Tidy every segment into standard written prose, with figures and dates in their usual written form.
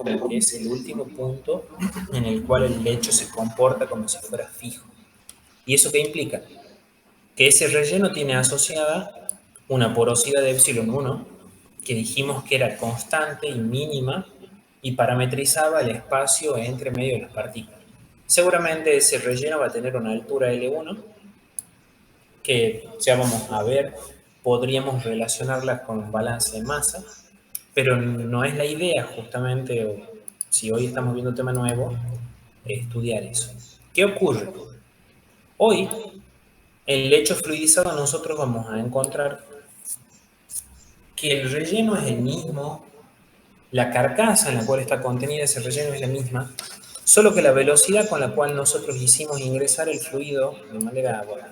como que es el último punto en el cual el lecho se comporta como si fuera fijo. ¿Y eso qué implica? Que ese relleno tiene asociada una porosidad de epsilon 1, que dijimos que era constante y mínima, y parametrizaba el espacio entre medio de las partículas. Seguramente ese relleno va a tener una altura L1, que ya vamos a ver, podríamos relacionarla con un balance de masa, pero no es la idea justamente, si hoy estamos viendo un tema nuevo, estudiar eso. ¿Qué ocurre? Hoy, en el lecho fluidizado nosotros vamos a encontrar que el relleno es el mismo, la carcasa en la cual está contenida ese relleno es la misma, solo que la velocidad con la cual nosotros hicimos ingresar el fluido de manera, bueno,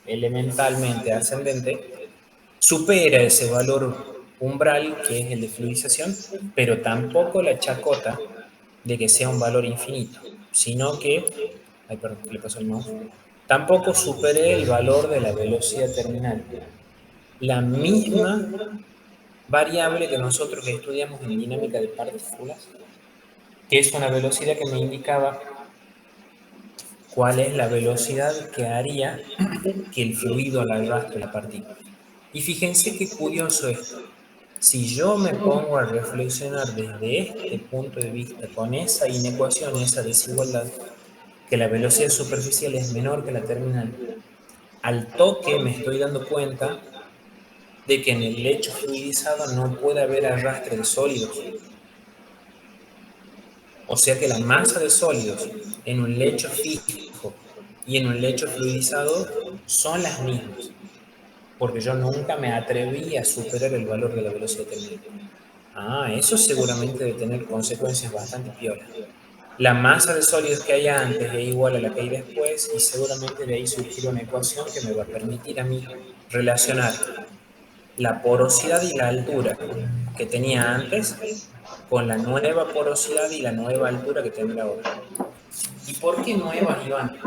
elementalmente ascendente, supera ese valor umbral que es el de fluidización, pero tampoco la chacota de que sea un valor infinito, sino que, ay, perdón, le pasó el mouse, tampoco supere el valor de la velocidad terminal. La misma variable que nosotros estudiamos en dinámica de partículas, que es una velocidad que me indicaba cuál es la velocidad que haría que el fluido la arrastre la partícula. Y fíjense qué curioso esto. Si yo me pongo a reflexionar desde este punto de vista, con esa inecuación, esa desigualdad, que la velocidad superficial es menor que la terminal, al toque me estoy dando cuenta de que en el lecho fluidizado no puede haber arrastre de sólidos. O sea que la masa de sólidos en un lecho fijo y en un lecho fluidizado son las mismas, porque yo nunca me atreví a superar el valor de la velocidad terminal. Eso seguramente debe tener consecuencias bastante piolas. La masa de sólidos que hay antes es igual a la que hay después y seguramente de ahí surgirá una ecuación que me va a permitir a mí relacionar la porosidad y la altura que tenía antes con la nueva porosidad y la nueva altura que tendrá ahora. ¿Y por qué nueva, Iván?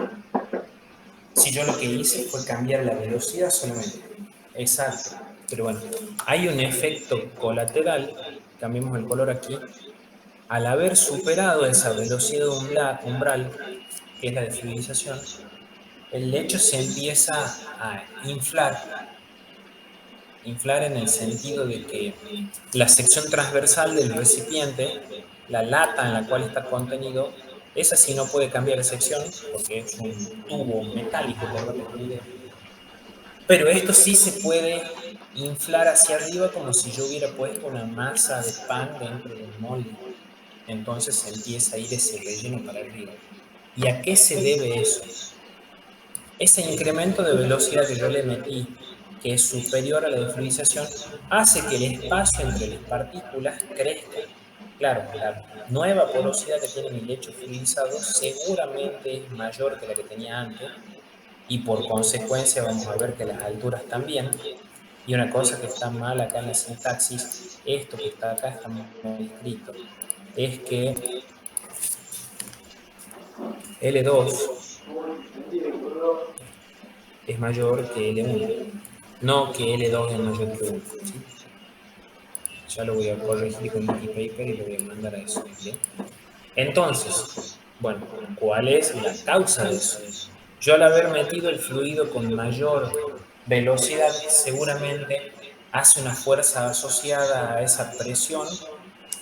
Si yo lo que hice fue cambiar la velocidad solamente. Exacto. Pero bueno, hay un efecto colateral, cambiemos el color aquí, al haber superado esa velocidad umbral, que es la de fluidización, el lecho se empieza a inflar en el sentido de que la sección transversal del recipiente, la lata en la cual está contenido, esa sí no puede cambiar de sección porque es un tubo metálico, por darles una idea. Pero esto sí se puede inflar hacia arriba como si yo hubiera puesto una masa de pan dentro de un molde. Entonces se empieza a ir ese relleno para arriba. ¿Y a qué se debe eso? Ese incremento de velocidad que yo le metí, que es superior a la de fluidización, hace que el espacio entre las partículas crezca. Claro, la nueva porosidad que tiene mi lecho fluidizado seguramente es mayor que la que tenía antes y por consecuencia vamos a ver que las alturas también. Y una cosa que está mal acá en la sintaxis, esto que está acá está mal escrito, es que L2 es mayor que L1, no que L2 es mayor que 1. ¿Sí? Ya lo voy a corregir con Wikipaper y lo voy a mandar a eso. ¿Bien? Entonces, bueno, ¿cuál es la causa de eso? Yo al haber metido el fluido con mayor velocidad, seguramente hace una fuerza asociada a esa presión,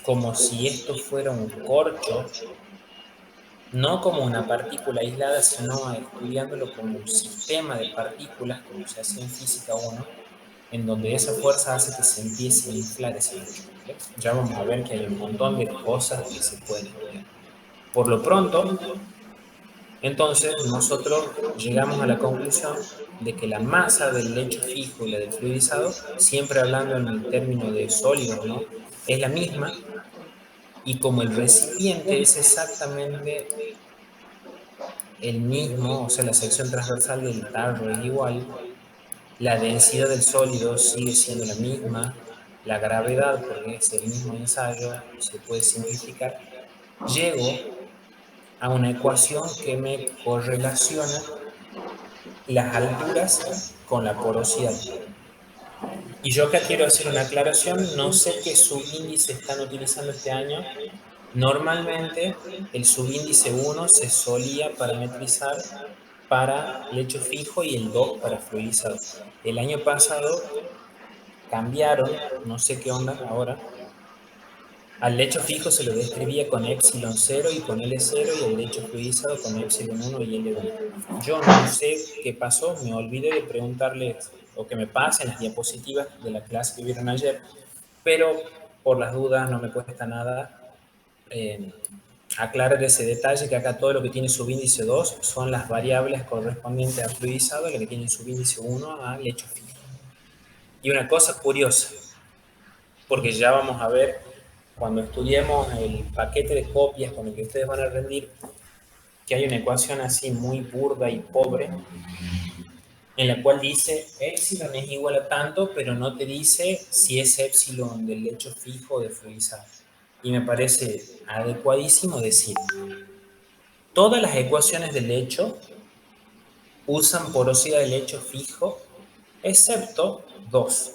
como si esto fuera un corcho, no como una partícula aislada, sino estudiándolo como un sistema de partículas, como se hace en física 1, en donde esa fuerza hace que se empiece a inflar ese lecho. ¿Okay? Ya vamos a ver que hay un montón de cosas que se pueden estudiar. Por lo pronto, entonces nosotros llegamos a la conclusión de que la masa del lecho fijo y la del fluidizado, siempre hablando en el término de sólidos, ¿no?, es la misma, y como el recipiente es exactamente el mismo, o sea, la sección transversal del tarro es igual, la densidad del sólido sigue siendo la misma, la gravedad, porque es el mismo ensayo, se puede simplificar, llego a una ecuación que me correlaciona las alturas con la porosidad. Y yo acá quiero hacer una aclaración, no sé qué subíndice están utilizando este año, Normalmente el subíndice 1 se solía parametrizar para lecho fijo y el 2 para fluidizado. El año pasado cambiaron, no sé qué onda ahora, al lecho fijo se lo describía con epsilon 0 y con L0 y al lecho fluidizado con epsilon 1 y L1. Yo no sé qué pasó, me olvidé de preguntarles o que me pasen las diapositivas de la clase que vieron ayer, pero por las dudas no me cuesta nada aclarar ese detalle, que acá todo lo que tiene subíndice 2 son las variables correspondientes a fluidizado y lo que tiene subíndice 1 a lecho fijo. Y una cosa curiosa, porque ya vamos a ver cuando estudiemos el paquete de copias con el que ustedes van a rendir, que hay una ecuación así muy burda y pobre, en la cual dice epsilon es igual a tanto, pero no te dice si es epsilon del lecho fijo o de fluidizado. Y me parece adecuadísimo decir, todas las ecuaciones del lecho usan porosidad de lecho fijo, excepto dos.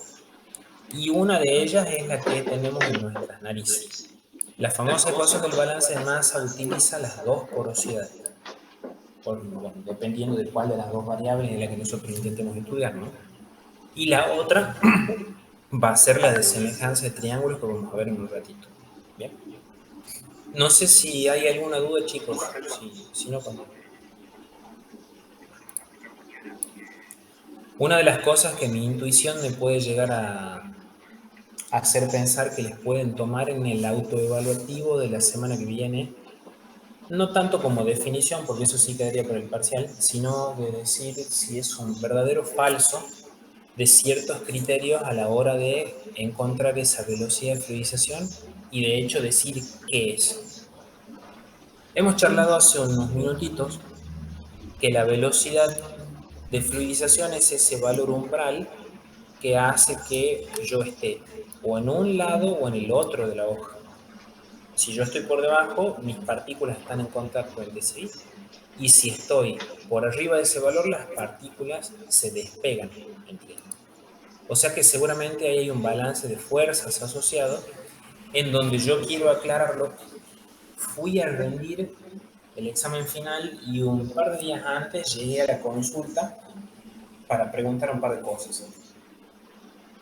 Y una de ellas es la que tenemos en nuestras narices. La famosa ecuación del balance de masa utiliza las dos porosidades, bueno, dependiendo de cuál de las dos variables es la que nosotros intentemos estudiar, ¿no? Y la otra va a ser la de semejanza de triángulos que vamos a ver en un ratito. ¿Bien? No sé si hay alguna duda, chicos. Si no, continúo. Una de las cosas que mi intuición me puede llegar a hacer pensar que les pueden tomar en el autoevaluativo de la semana que viene, no tanto como definición, porque eso sí quedaría por el parcial, sino de decir si es un verdadero o falso de ciertos criterios a la hora de encontrar esa velocidad de fluidización y de hecho decir qué es. Hemos charlado hace unos minutitos que la velocidad de fluidización es ese valor umbral que hace que yo esté o en un lado o en el otro de la hoja. Si yo estoy por debajo, mis partículas están en contacto entre sí, y si estoy por arriba de ese valor, las partículas se despegan entre ellas. O sea que seguramente ahí hay un balance de fuerzas asociado, en donde yo quiero aclararlo. Fui a rendir el examen final y un par de días antes llegué a la consulta para preguntar un par de cosas.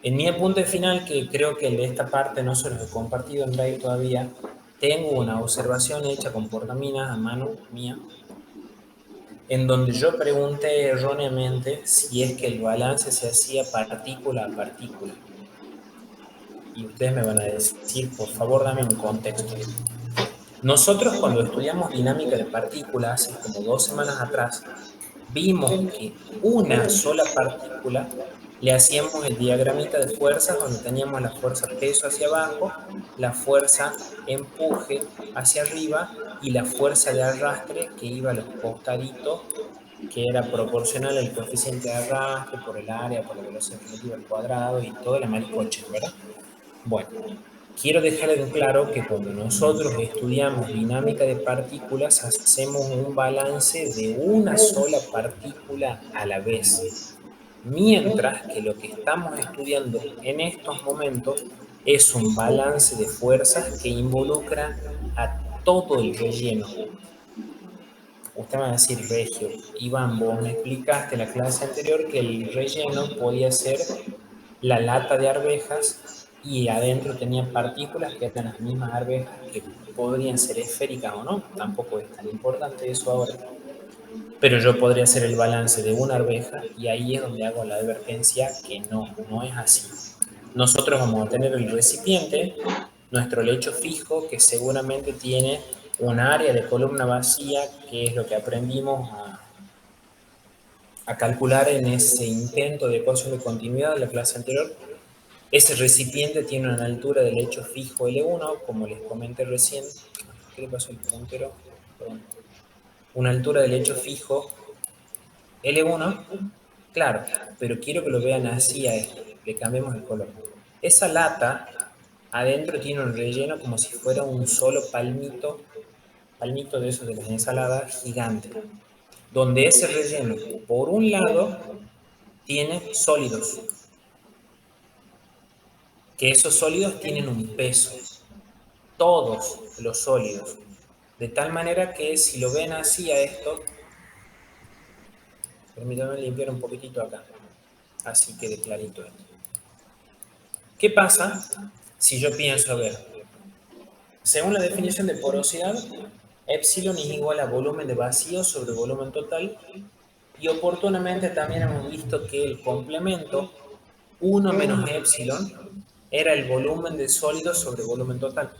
En mi apunte final, que creo que el de esta parte no se los he compartido en Drive todavía, tengo una observación hecha con portaminas a mano mía, en donde yo pregunté erróneamente si es que el balance se hacía partícula a partícula. Y ustedes me van a decir, por favor, dame un contexto. Nosotros cuando estudiamos dinámica de partículas, hace como 2 semanas atrás, vimos que una sola partícula le hacíamos el diagramita de fuerzas donde teníamos la fuerza peso hacia abajo, la fuerza empuje hacia arriba y la fuerza de arrastre que iba a los costaditos, que era proporcional al coeficiente de arrastre por el área, por la velocidad relativa al cuadrado y todo el maricoche, ¿verdad? Bueno, quiero dejar en claro que cuando nosotros estudiamos dinámica de partículas, hacemos un balance de una sola partícula a la vez. Mientras que lo que estamos estudiando en estos momentos es un balance de fuerzas que involucra a todo el relleno. Usted me va a decir, Regio, Iván, vos me explicaste en la clase anterior que el relleno podía ser la lata de arvejas y adentro tenía partículas que eran las mismas arvejas que podrían ser esféricas o no. Tampoco es tan importante eso ahora. Pero yo podría hacer el balance de una arveja y ahí es donde hago la advertencia que no es así. Nosotros vamos a tener el recipiente, nuestro lecho fijo, que seguramente tiene un área de columna vacía, que es lo que aprendimos a calcular en ese intento de ecuación de continuidad de la clase anterior. Ese recipiente tiene una altura de lecho fijo L1, como les comenté recién. ¿Qué le pasó al puntero? Perdón. Una altura de lecho fijo L1, claro, pero quiero que lo vean así a esto. Le cambiemos el color. Esa lata adentro tiene un relleno como si fuera un solo palmito de esos de las ensaladas gigante, donde ese relleno, por un lado, tiene sólidos, que esos sólidos tienen un peso. todos los sólidos. De tal manera que si lo ven así a esto, permítanme limpiar un poquitito acá, así quede clarito esto. ¿Qué pasa si yo pienso, a ver, según la definición de porosidad, epsilon es igual a volumen de vacío sobre volumen total, y oportunamente también hemos visto que el complemento 1 menos epsilon era el volumen de sólido sobre volumen total.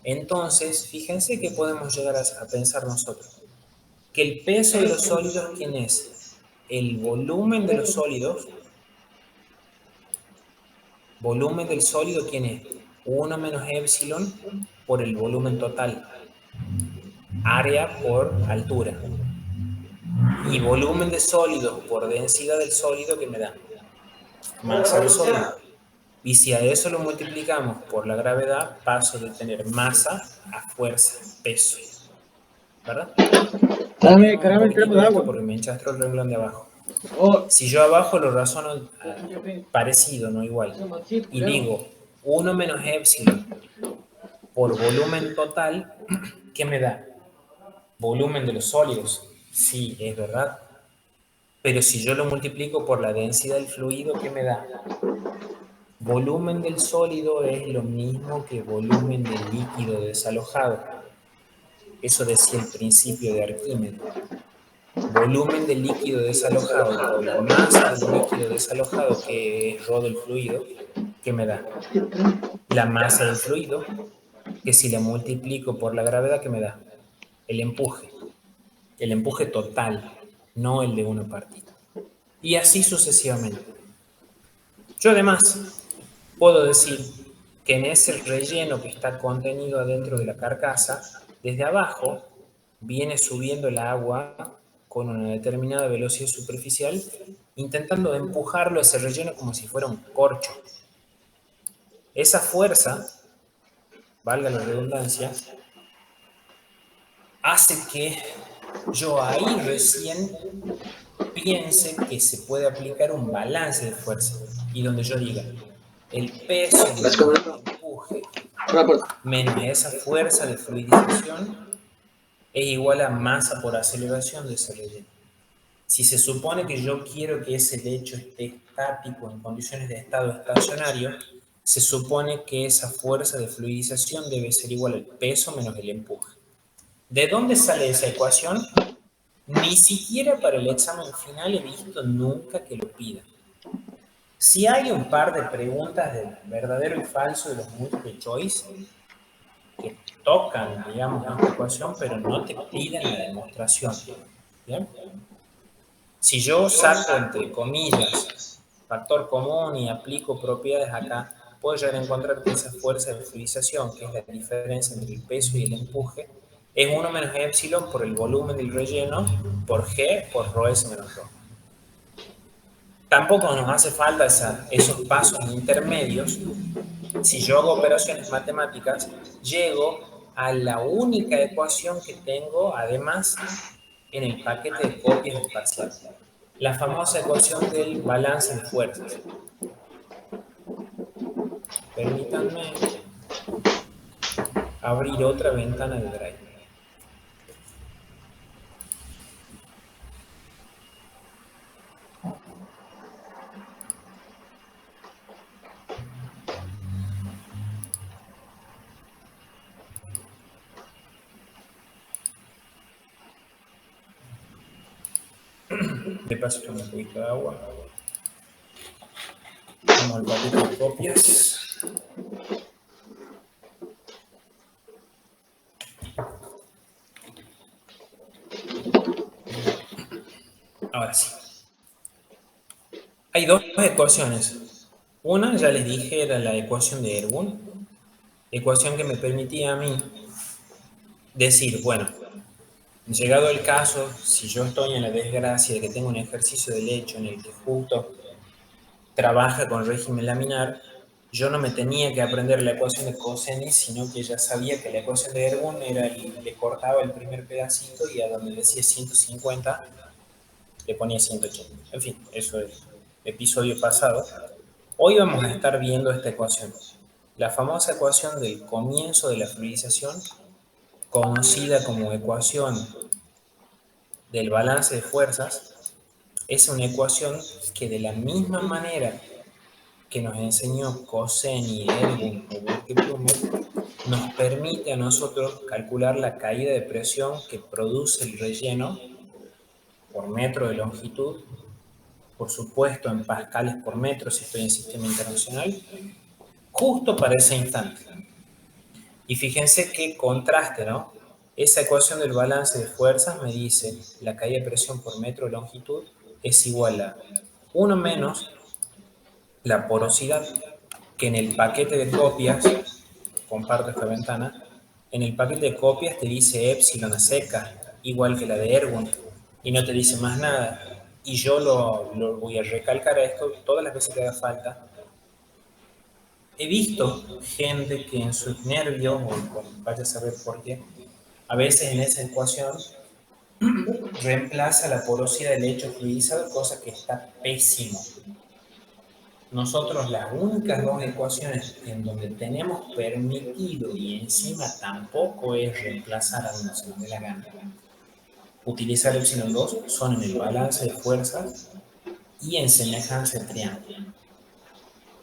Entonces, fíjense que podemos llegar a pensar nosotros. Que el peso de los sólidos, ¿quién es? El volumen de los sólidos. Volumen del sólido, ¿quién es? 1 menos epsilon por el volumen total. Área por altura. Y volumen de sólido por densidad del sólido, ¿qué me da? Masa del sólido. Y si a eso lo multiplicamos por la gravedad, paso de tener masa a fuerza, peso. ¿Verdad? Dame, caramba, el termo de agua. Porque me enchastró el renglón de abajo. Oh. Si yo abajo lo razono parecido, no igual, y digo 1 menos epsilon por volumen total, ¿qué me da? Volumen de los sólidos. Sí, es verdad. Pero si yo lo multiplico por la densidad del fluido, ¿qué me da? Volumen del sólido es lo mismo que volumen del líquido desalojado. Eso decía el principio de Arquímedes. Volumen del líquido desalojado por la masa del líquido desalojado, que es ρ del fluido, ¿qué me da? La masa del fluido, que si la multiplico por la gravedad, ¿qué me da? El empuje total, no el de una partita. Y así sucesivamente. Yo además puedo decir que en ese relleno que está contenido adentro de la carcasa, desde abajo viene subiendo el agua con una determinada velocidad superficial, intentando empujarlo a ese relleno como si fuera un corcho. Esa fuerza, valga la redundancia, hace que yo ahí recién piense que se puede aplicar un balance de fuerza y donde yo diga el peso del empuje menos esa fuerza de fluidización es igual a masa por aceleración de ese relleno. Si se supone que yo quiero que ese lecho esté estático en condiciones de estado estacionario, se supone que esa fuerza de fluidización debe ser igual al peso menos el empuje. ¿De dónde sale esa ecuación? Ni siquiera para el examen final he visto nunca que lo pidan. Si hay un par de preguntas de verdadero y falso de los multiple choice que tocan, digamos, esta ecuación, pero no te piden la demostración. ¿Bien? Si yo saco, entre comillas, factor común y aplico propiedades acá, puedo llegar a encontrar que esa fuerza de fluidización, que es la diferencia entre el peso y el empuje, es 1 menos epsilon por el volumen del relleno por G por ρs menos ρ. Tampoco nos hace falta esos pasos intermedios. Si yo hago operaciones matemáticas, llego a la única ecuación que tengo, además, en el paquete de copias del parcial. La famosa ecuación del balance de fuerzas. Permítanme abrir otra ventana de Drive. De paso con un poquito de agua. Vamos al paquete de copias. Ahora sí. Hay dos ecuaciones. Una, ya les dije, era la ecuación de Ergun. Ecuación que me permitía a mí decir, bueno, llegado el caso, si yo estoy en la desgracia de que tengo un ejercicio de lecho en el que justo trabaja con régimen laminar, yo no me tenía que aprender la ecuación de Cosenis, sino que ya sabía que la ecuación de Ergun era le cortaba el primer pedacito y a donde decía 150 le ponía 180. En fin, eso es episodio pasado. Hoy vamos a estar viendo esta ecuación. La famosa ecuación del comienzo de la fluidización, conocida como ecuación del balance de fuerzas, es una ecuación que de la misma manera que nos enseñó Cosseni, Ergun o Burke-Plummer, nos permite a nosotros calcular la caída de presión que produce el relleno por metro de longitud, por supuesto en pascales por metro si estoy en sistema internacional, justo para ese instante. Y fíjense qué contraste, ¿no? Esa ecuación del balance de fuerzas me dice la caída de presión por metro de longitud es igual a 1 menos la porosidad, que en el paquete de copias, comparto esta ventana, en el paquete de copias te dice epsilon a seca, igual que la de Ergun, y no te dice más nada. Y yo lo voy a recalcar a esto todas las veces que haga falta. He visto gente que en sus nervios, o vaya a saber por qué, a veces en esa ecuación reemplaza la porosidad del lecho fluidizado, cosa que está pésimo. Nosotros las únicas dos ecuaciones en donde tenemos permitido y encima tampoco es reemplazar a donde se nos dé la gana, utilizar epsilon 2 son en el balance de fuerzas y en semejanza de triángulo.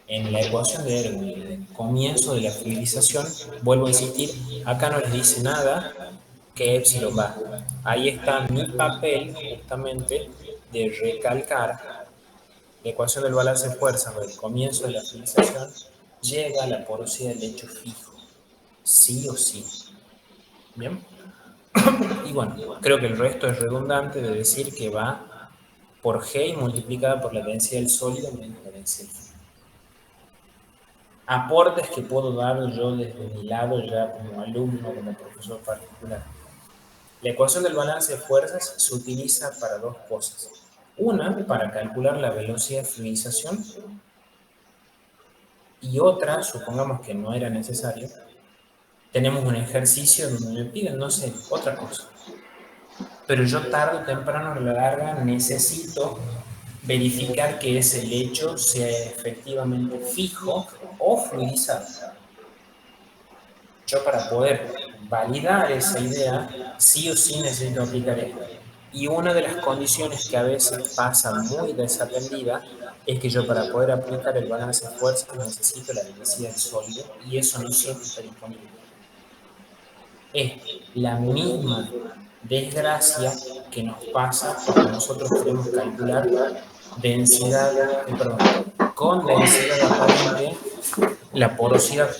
En la ecuación de Ergun y el comienzo de la fluidización, vuelvo a insistir, acá no les dice nada que epsilon va. Ahí está mi papel justamente de recalcar la ecuación del balance de fuerzas o el comienzo de la fluidización llega a la porosidad del lecho fijo, sí o sí. ¿Bien? Y bueno, creo que el resto es redundante de decir que va por G multiplicada por la densidad del sólido menos la densidad del fluido. Aportes que puedo dar yo desde mi lado ya como alumno, como profesor particular. La ecuación del balance de fuerzas se utiliza para dos cosas. Una, para calcular la velocidad de fluidización, y otra, supongamos que no era necesario, tenemos un ejercicio donde me piden, no sé, otra cosa. Pero yo tarde o temprano a la larga necesito verificar que ese lecho sea efectivamente fijo o fluidizado. Yo para poder validar esa idea, sí o sí necesito aplicar esto. Y una de las condiciones que a veces pasa muy desatendida es que yo para poder aplicar el balance de fuerzas necesito la densidad del sólido y eso no siempre está disponible. Es la misma desgracia que nos pasa cuando nosotros queremos calcular densidad, con densidad aparente la porosidad.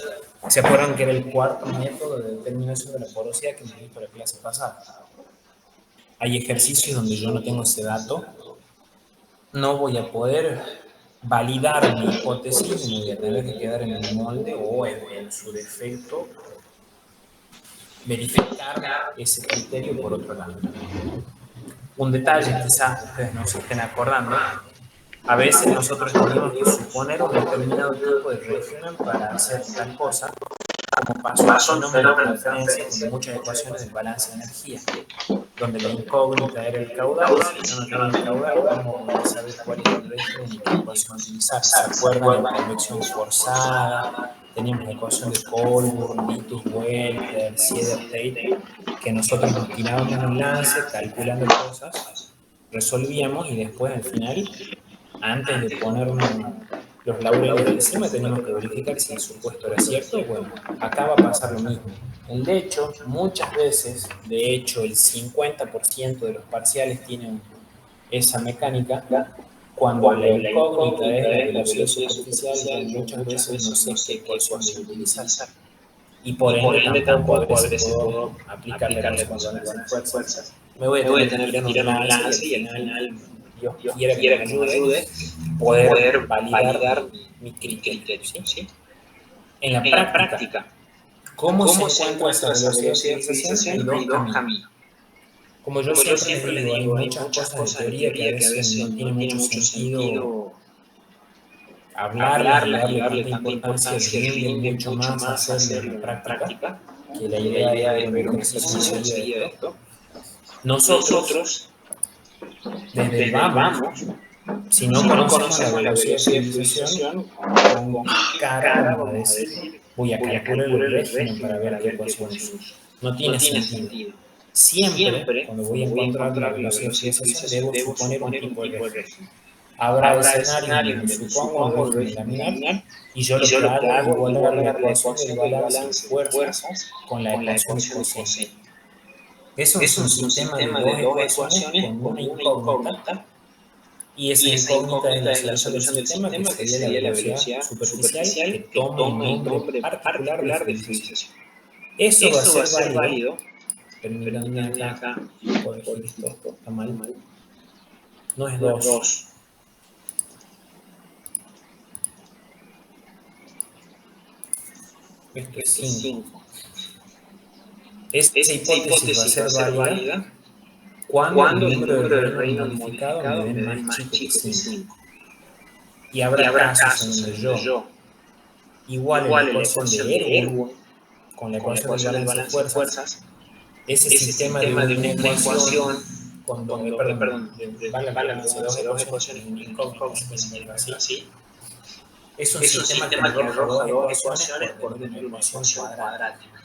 ¿Se acuerdan que era el cuarto método de determinación de la porosidad que me di para la clase pasada? Hay ejercicios donde yo no tengo ese dato, no voy a poder validar mi hipótesis y me voy a tener que quedar en el molde o en su defecto verificar ese criterio por otro lado. Un detalle quizás ustedes no se estén acordando, a veces nosotros tenemos que suponer un determinado tipo de regional para hacer tal cosa, como pasó en fenómeno de transferencia con muchas ecuaciones del balance de energía, donde la incógnita era el caudal, y si no tenemos el caudal, vamos a saber cuál es el régimen y qué ecuación utilizar. ¿Se acuerdan de la convección forzada? Teníamos la ecuación de Colburn, Vitus-Welter, Sieder-Tate, que nosotros nos tirábamos un lance calculando cosas, resolvíamos y después al final, antes de ponernos los laureles encima, teníamos que verificar si el supuesto era cierto. Bueno, acá va a pasar lo mismo. El hecho, muchas veces, de hecho, el 50% de los parciales tienen esa mecánica. Cuando la incógnita es la velocidad superficial, muchas veces no sé qué ecuación utilizar. Y por ende tampoco a veces puedo aplicar la ecuación de las fuerzas. Me voy a tener que tirar un lance y al final Dios quiera que me ayude poder validar mi criterio. ¿Sí? En la práctica, ¿cómo se encuentra esa velocidad de fluidización? Hay dos caminos. Como yo siempre les digo, hay muchas cosas de teoría que a veces no tiene mucho sentido hablarle y darle tanta importancia, rinde mucho más hacerlo en la práctica, que la idea de un ejercicio de esto. Nosotros, desde vamos, si no conocemos la velocidad de fluidización, con cara vamos a decir voy a calcular el régimen para ver qué ecuación uso. No tiene sentido. Siempre, cuando voy a encontrar la velocidad de fluidización, debo suponer un tipo de régimen. Habrá escenarios donde supongo un régimen laminar y yo lo que hago es igualar la ecuación del balance de fuerzas con la ecuación de coseno. Eso es un sistema de dos ecuaciones con una incógnita, y esa incógnita es la solución del sistema, que sería la velocidad superficial, que toma el nombre particular de fluidización. Eso va a ser válido. Permítanme acá corregir esto, está mal. No es 2. Esto es 5. Esa hipótesis va a ser válida cuando el número de reinos modificado me den más chico que 5. Y habrá casos en donde yo iguale la ecuación de Ergun con la ecuación del balance de fuerzas, ese sistema de una ecuación, de balance de dos ecuaciones, una incógnita, así, es un sistema que arroja dos ecuaciones por tener una ecuación cuadrática.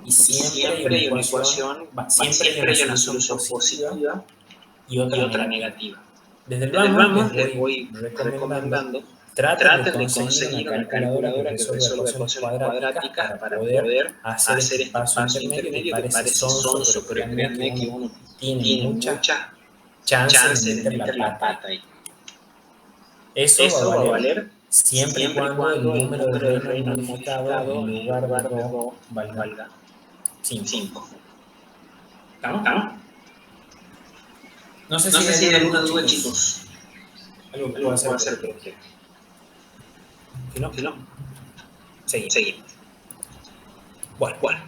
Y siempre hay una ecuación, siempre hay una solución positiva y otra negativa. Desde el vamos les voy recomendando, traten de conseguir una calculadora que resuelva ecuaciones cuadráticas para poder hacer este paso intermedio que parece sonso, pero créanme que uno tiene muchas chances de meter la pata ahí. Eso va a valer siempre y cuando el número de reinos modificado en lugar de 2 valga 5. ¿Estamos? No sé si hay alguna duda, chicos. Algo que puedo hacer, pero si no, seguimos. Bueno.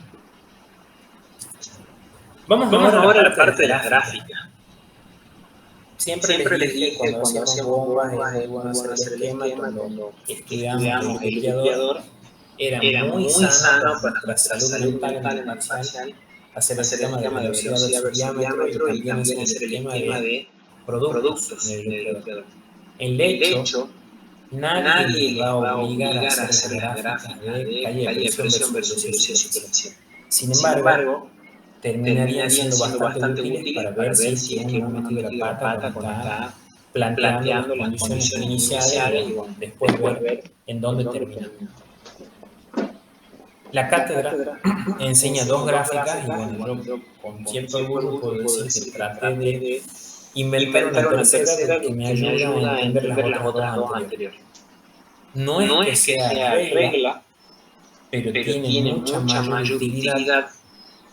Vamos ahora a la parte de la gráfica. Siempre les dije cuando hacíamos bombas es bueno hacer el esquema cuando estudiamos el limpiador. Era muy sano para nuestra salud mental en el parcial hacer el esquema de velocidad versus diámetro y también hacer el esquema de productos en el limpiador. El hecho, nadie les va a obligar a hacer la gráfica de calle de presión versus velocidad superficial. Sin embargo, terminarían siendo bastante útiles para ver si es que uno no metió la pata cuando está planteando las condiciones iniciales y bueno, después ver en dónde termina. La cátedra enseña dos gráficas y bueno, yo con cierto orgullo puedo decir que traté de inventar una tercera que me ayuda a entender las otras dos anteriores. No es que sea regla, pero tiene mucha mayor utilidad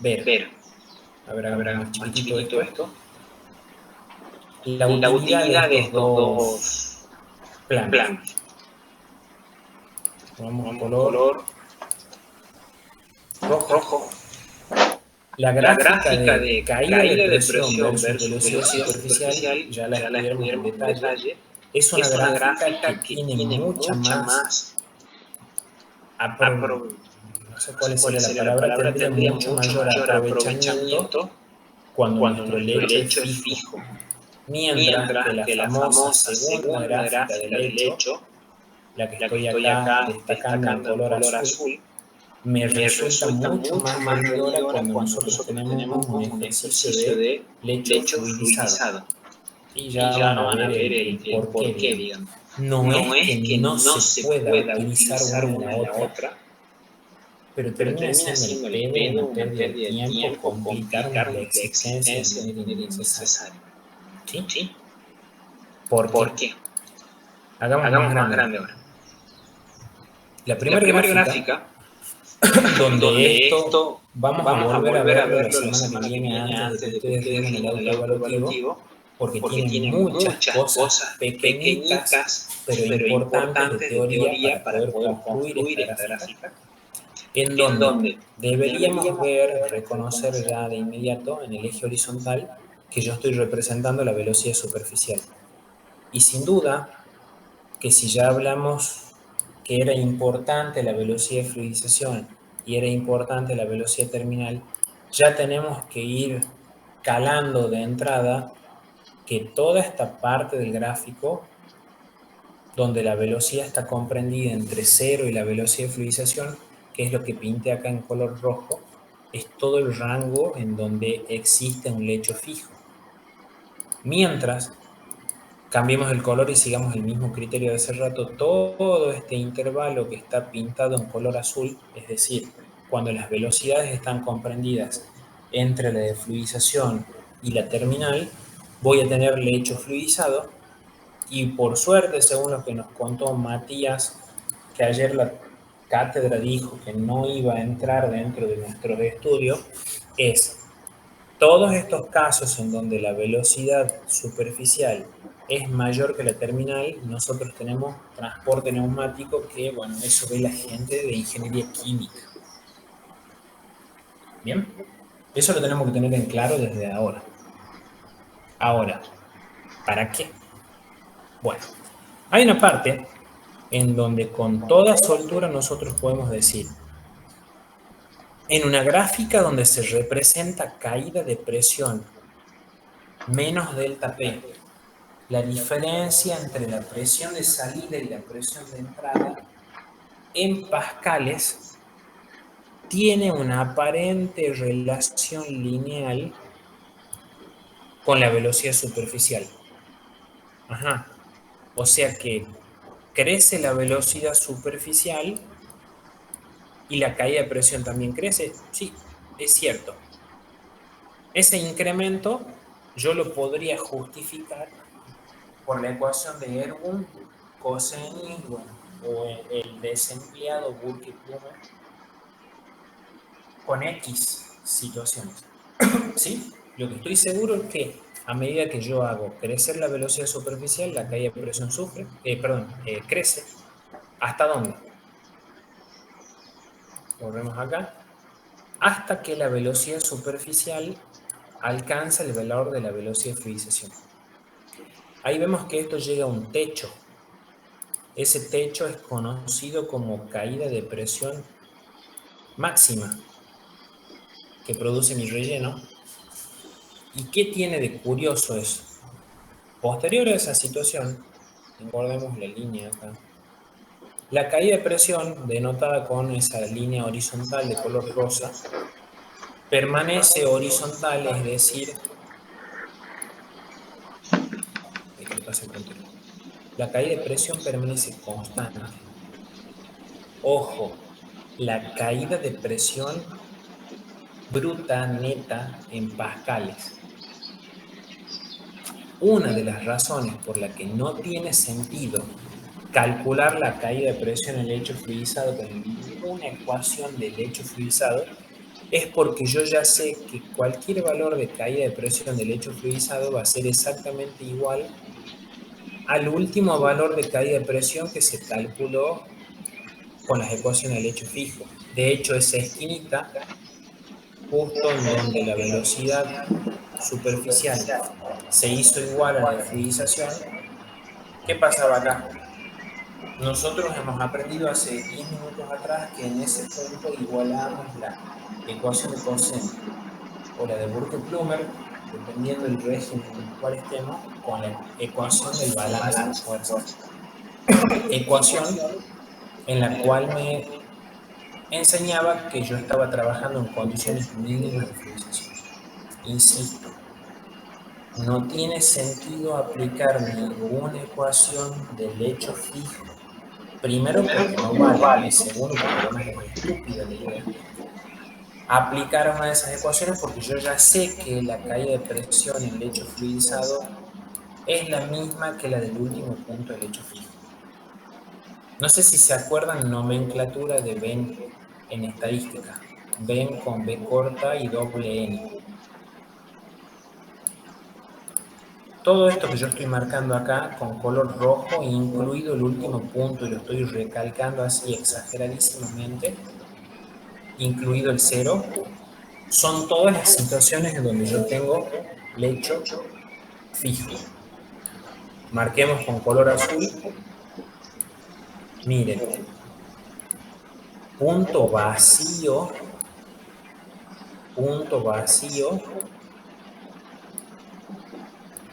ver. A ver, más chiquitito esto. La utilidad de estos dos planos. Tomamos color rojo. La gráfica de caída de presión versus velocidad superficial, ya la estudiamos en detalle, es una gráfica que tiene mucha más, no sé cuál sería la palabra, tendría mucho mayor aprovechamiento cuando nuestro lecho es fijo. Mientras que la famosa segunda gráfica del lecho, la que estoy acá destacando en color azul, me resulta mucho más rendidora cuando nosotros tenemos un ejercicio de lecho fluidizado. Y ya van a ver el porqué, digamos. No es que no se pueda utilizar una en la otra, pero termina siendo el pedo una pérdida de tiempo complicarnos la existencia de manera innecesaria. ¿Sí? ¿Por qué? Hagamos más grande ahora. La primera gráfica donde esto vamos a volver a verlo la semana que viene antes de que ustedes rinden el auto evaluativo, porque tiene muchas cosas pequeñitas pero importantes de teoría para poder concluir esta gráfica, en donde deberíamos reconocer ya de inmediato en el eje horizontal que yo estoy representando la velocidad superficial. Y sin duda que si ya hablamos que era importante la velocidad de fluidización y era importante la velocidad terminal, ya tenemos que ir calando de entrada que toda esta parte del gráfico donde la velocidad está comprendida entre 0 y la velocidad de fluidización, que es lo que pinté acá en color rojo, es todo el rango en donde existe un lecho fijo. Mientras cambiemos el color y sigamos el mismo criterio de hace rato, todo este intervalo que está pintado en color azul, es decir, cuando las velocidades están comprendidas entre la de fluidización y la terminal, voy a tener lecho fluidizado y por suerte, según lo que nos contó Matías, que ayer la cátedra dijo que no iba a entrar dentro de nuestros estudios, es todos estos casos en donde la velocidad superficial es mayor que la terminal, nosotros tenemos transporte neumático, que bueno, eso ve la gente de ingeniería química. Bien, eso lo tenemos que tener en claro desde ahora. Ahora, ¿para qué? Bueno, hay una parte en donde con toda soltura nosotros podemos decir, en una gráfica donde se representa caída de presión menos delta P, la diferencia entre la presión de salida y la presión de entrada en pascales tiene una aparente relación lineal con la velocidad superficial. Ajá. O sea que crece la velocidad superficial y la caída de presión también crece. Sí, es cierto. Ese incremento yo lo podría justificar por la ecuación de Erwin, Coseni, bueno, o el desempleado Burke-Plummer con X situaciones. ¿Sí? Lo que estoy seguro es que a medida que yo hago crecer la velocidad superficial, la caída de presión crece. ¿Hasta dónde? Volvemos acá. Hasta que la velocidad superficial alcanza el valor de la velocidad de fluidización. Ahí vemos que esto llega a un techo. Ese techo es conocido como caída de presión máxima que produce mi relleno. ¿Y qué tiene de curioso eso? Posterior a esa situación, recordemos la línea acá, la caída de presión, denotada con esa línea horizontal de color rosa, permanece horizontal, es decir, la caída de presión permanece constante. Ojo, la caída de presión bruta, neta, en pascales. Una de las razones por la que no tiene sentido calcular la caída de presión en el lecho fluidizado con ninguna ecuación del lecho fluidizado es porque yo ya sé que cualquier valor de caída de presión del lecho fluidizado va a ser exactamente igual al último valor de caída de presión que se calculó con las ecuaciones del lecho fijo. De hecho, esa esquinita, justo en donde la velocidad superficial se hizo igual a la de fluidización, ¿qué pasaba acá? Nosotros hemos aprendido hace 10 minutos atrás que en ese punto igualamos la ecuación de coseno o la de Burke-Plummer, dependiendo del régimen en el cual estemos, con la ecuación del balance de fuerzas. Ecuación en la cual me enseñaba que yo estaba trabajando en condiciones mínimas de fluidización. Insisto, no tiene sentido aplicar ninguna ecuación de lecho fijo. Primero, porque no vale, y segundo, porque además es estúpida la idea. Aplicar una de esas ecuaciones porque yo ya sé que la caída de presión en lecho fluidizado es la misma que la del último punto de lecho fijo. No sé si se acuerdan nomenclatura de Venn en estadística. Venn con B corta y doble N. Todo esto que yo estoy marcando acá con color rojo, incluido el último punto, y lo estoy recalcando así exageradísimamente, incluido el 0, son todas las situaciones en donde yo tengo lecho fijo. Marquemos con color azul. Miren, punto vacío,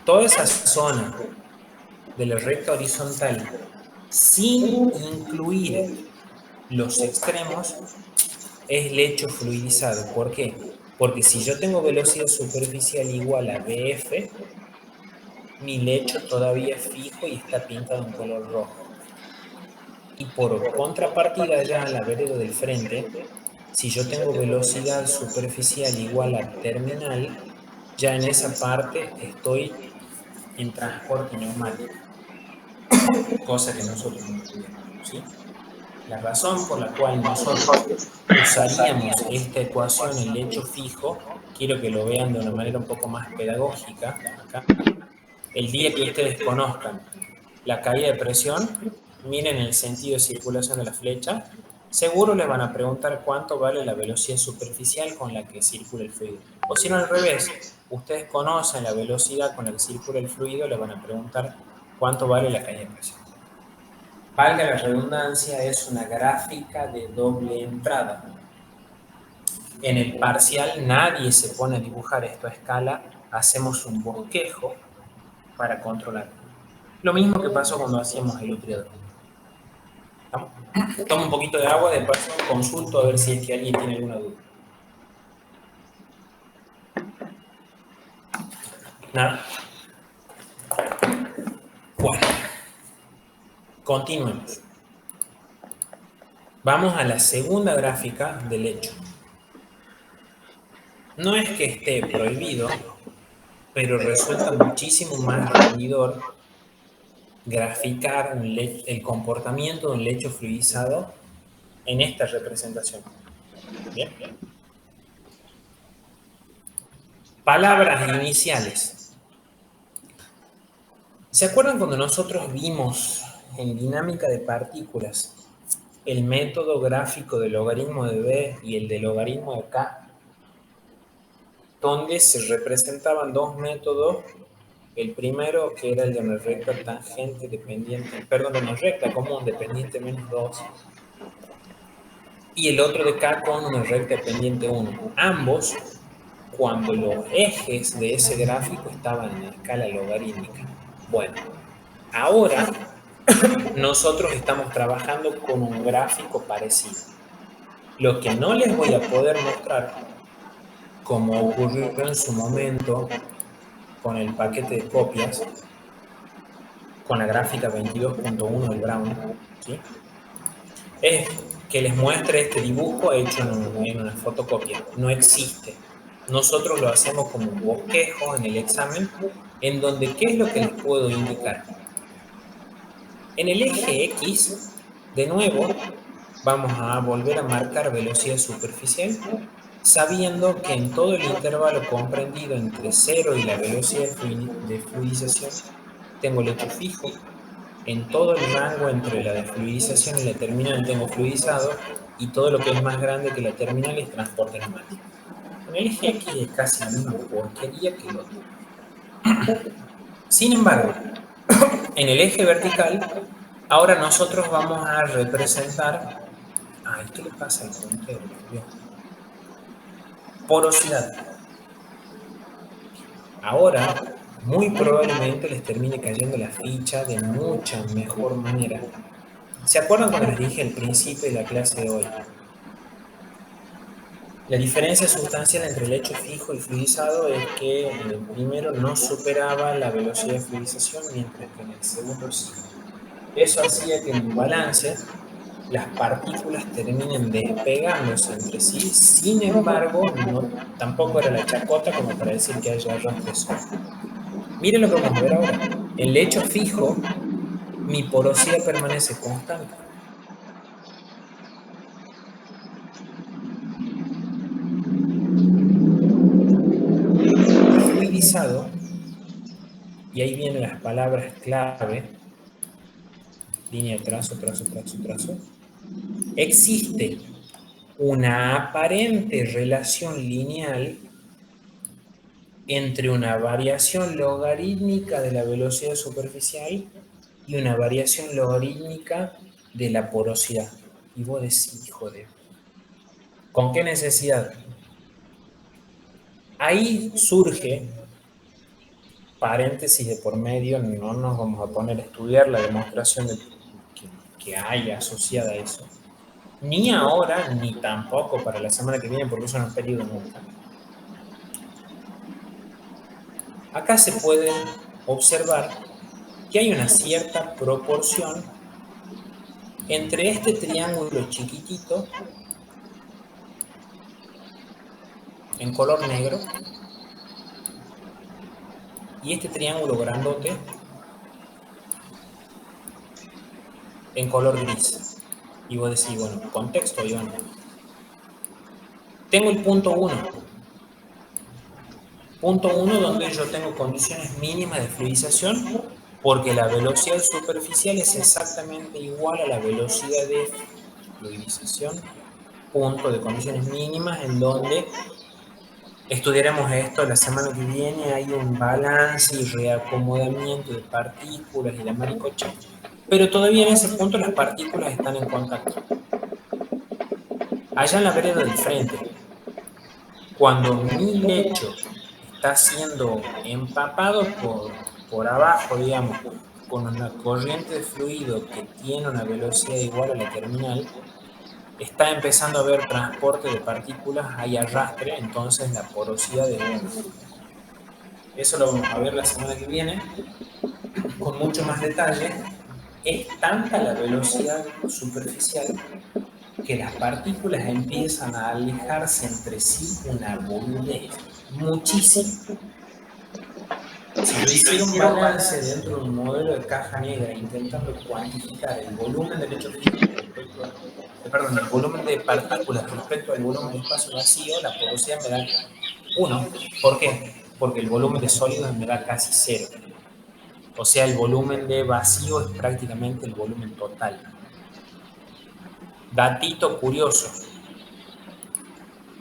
toda esa zona de la recta horizontal sin incluir los extremos, es lecho fluidizado. ¿Por qué? Porque si yo tengo velocidad superficial igual a BF, mi lecho todavía es fijo y está pintado en color rojo. Y por contrapartida, ya a la vereda del frente, si yo tengo velocidad superficial igual a terminal, ya en esa parte estoy en transporte neumático, cosa que nosotros no estudiamos, ¿sí? La razón por la cual nosotros usaríamos esta ecuación en lecho fijo, quiero que lo vean de una manera un poco más pedagógica acá. El día que ustedes conozcan la caída de presión, miren el sentido de circulación de la flecha, seguro les van a preguntar cuánto vale la velocidad superficial con la que circula el fluido. O si no, al revés, ustedes conocen la velocidad con la que circula el fluido, les van a preguntar cuánto vale la caída de presión. Valga la redundancia, es una gráfica de doble entrada. En el parcial nadie se pone a dibujar esto a escala, hacemos un bosquejo para controlar. Lo mismo que pasó cuando hacíamos el nutriador. Tomo un poquito de agua, de paso consulto a ver si es que alguien tiene alguna duda. Nada. Bueno, continuemos. Vamos a la segunda gráfica del hecho. No es que esté prohibido, pero resulta muchísimo más rendidor graficar el comportamiento de un lecho fluidizado en esta representación. Bien. Palabras iniciales. ¿Se acuerdan cuando nosotros vimos en dinámica de partículas el método gráfico del logaritmo de B y el del logaritmo de K? Donde se representaban dos métodos. El primero, que era el de una recta tangente dependiente, perdón, una recta común dependiente menos 2, y el otro de K con una recta dependiente 1. Ambos, cuando los ejes de ese gráfico estaban en escala logarítmica. Bueno, ahora nosotros estamos trabajando con un gráfico parecido. Lo que no les voy a poder mostrar, como ocurrió en su momento con el paquete de copias, con la gráfica 22.1 del Brown, ¿sí? Es que les muestre este dibujo hecho en una fotocopia. No existe. Nosotros lo hacemos como un bosquejo en el examen, en donde, ¿qué es lo que les puedo indicar? En el eje X, de nuevo, vamos a volver a marcar velocidad superficial, sabiendo que en todo el intervalo comprendido entre 0 y la velocidad de fluidización, tengo el hecho fijo. En todo el rango entre la de fluidización y la terminal tengo fluidizado, y todo lo que es más grande que la terminal es transporte neumático. En el eje X es casi la misma porquería que el otro. Sin embargo, en el eje vertical, ahora nosotros vamos a representar... Ay, ¿qué le pasa al puntero? Porosidad. Ahora, muy probablemente les termine cayendo la ficha de mucha mejor manera. ¿Se acuerdan cuando les dije al principio de la clase de hoy? La diferencia sustancial entre el hecho fijo y fluidizado es que en el primero no superaba la velocidad de fluidización, mientras que en el segundo sí. Eso hacía que en un balance las partículas terminen despegándose entre sí. Sin embargo, tampoco era la chacota como para decir que haya arrastre solo. Miren lo que vamos a ver ahora. En el hecho fijo, mi porosidad permanece constante. Fluidizado, y ahí vienen las palabras clave, línea, trazo, trazo, trazo, trazo, existe una aparente relación lineal entre una variación logarítmica de la velocidad superficial y una variación logarítmica de la porosidad. Y vos decís, hijo de... ¿Con qué necesidad? Ahí surge, paréntesis de por medio, no nos vamos a poner a estudiar la demostración de que hay asociada a eso, ni ahora, ni tampoco para la semana que viene, porque eso no es periodo nunca. Acá se puede observar que hay una cierta proporción entre este triángulo chiquitito en color negro y este triángulo grandote en color gris. Y vos decís, bueno, contexto, Iván. Tengo el punto 1. Punto 1 donde yo tengo condiciones mínimas de fluidización porque la velocidad superficial es exactamente igual a la velocidad de fluidización. Punto de condiciones mínimas en donde estudiaremos esto la semana que viene. Hay un balance y reacomodamiento de partículas y la maricocha. Pero todavía en ese punto las partículas están en contacto. Allá en la vereda del frente, cuando mi lecho está siendo empapado por abajo, digamos, con una corriente de fluido que tiene una velocidad igual a la terminal, está empezando a haber transporte de partículas, hay arrastre, entonces la porosidad de uno. Eso lo vamos a ver la semana que viene con mucho más detalle. Es tanta la velocidad superficial que las partículas empiezan a alejarse entre sí una boludez, muchísimo. Si yo hiciera un balance dentro de un modelo de caja negra intentando cuantificar el volumen del hecho físico el volumen de partículas respecto al volumen de espacio vacío, la porosidad me da 1. ¿Por qué? Porque el volumen de sólidos me da casi 0. O sea, el volumen de vacío es prácticamente el volumen total. Datito curioso.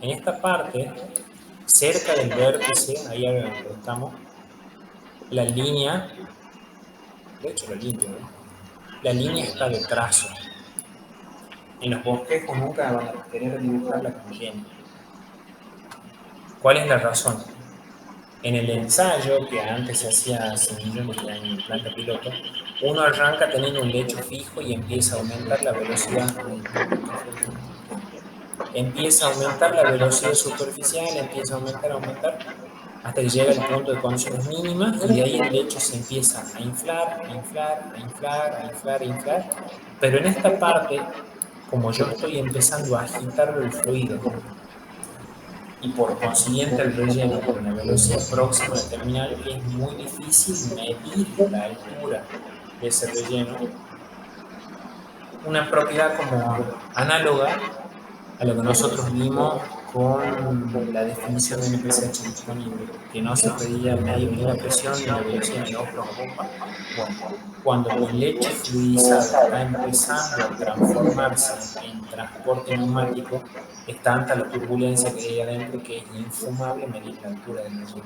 En esta parte, cerca del vértice, ahí estamos, la línea, de hecho la línea, ¿no? La línea está de trazo. En los bosquejos nunca van a querer dibujarla con lleno. ¿Cuál es la razón? En el ensayo que antes se hacía hace millones de años en planta piloto, uno arranca teniendo un lecho fijo y empieza a aumentar la velocidad. Empieza a aumentar la velocidad superficial, empieza a aumentar, hasta que llega al punto de condiciones mínimas y de ahí el lecho se empieza a inflar, pero en esta parte, como yo estoy empezando a agitar el fluido y por consiguiente el relleno con una velocidad próxima a la terminal, es muy difícil medir la altura de ese relleno. Una propiedad como análoga a lo que nosotros vimos con la definición de NPCH disponible, que no se pedía medir ni la presión ni la velocidad ni la bomba. Bueno, cuando el leche fluidizado está empezando a transformarse en transporte neumático, es tanta la turbulencia que hay adentro que es infumable medir la altura del relleno.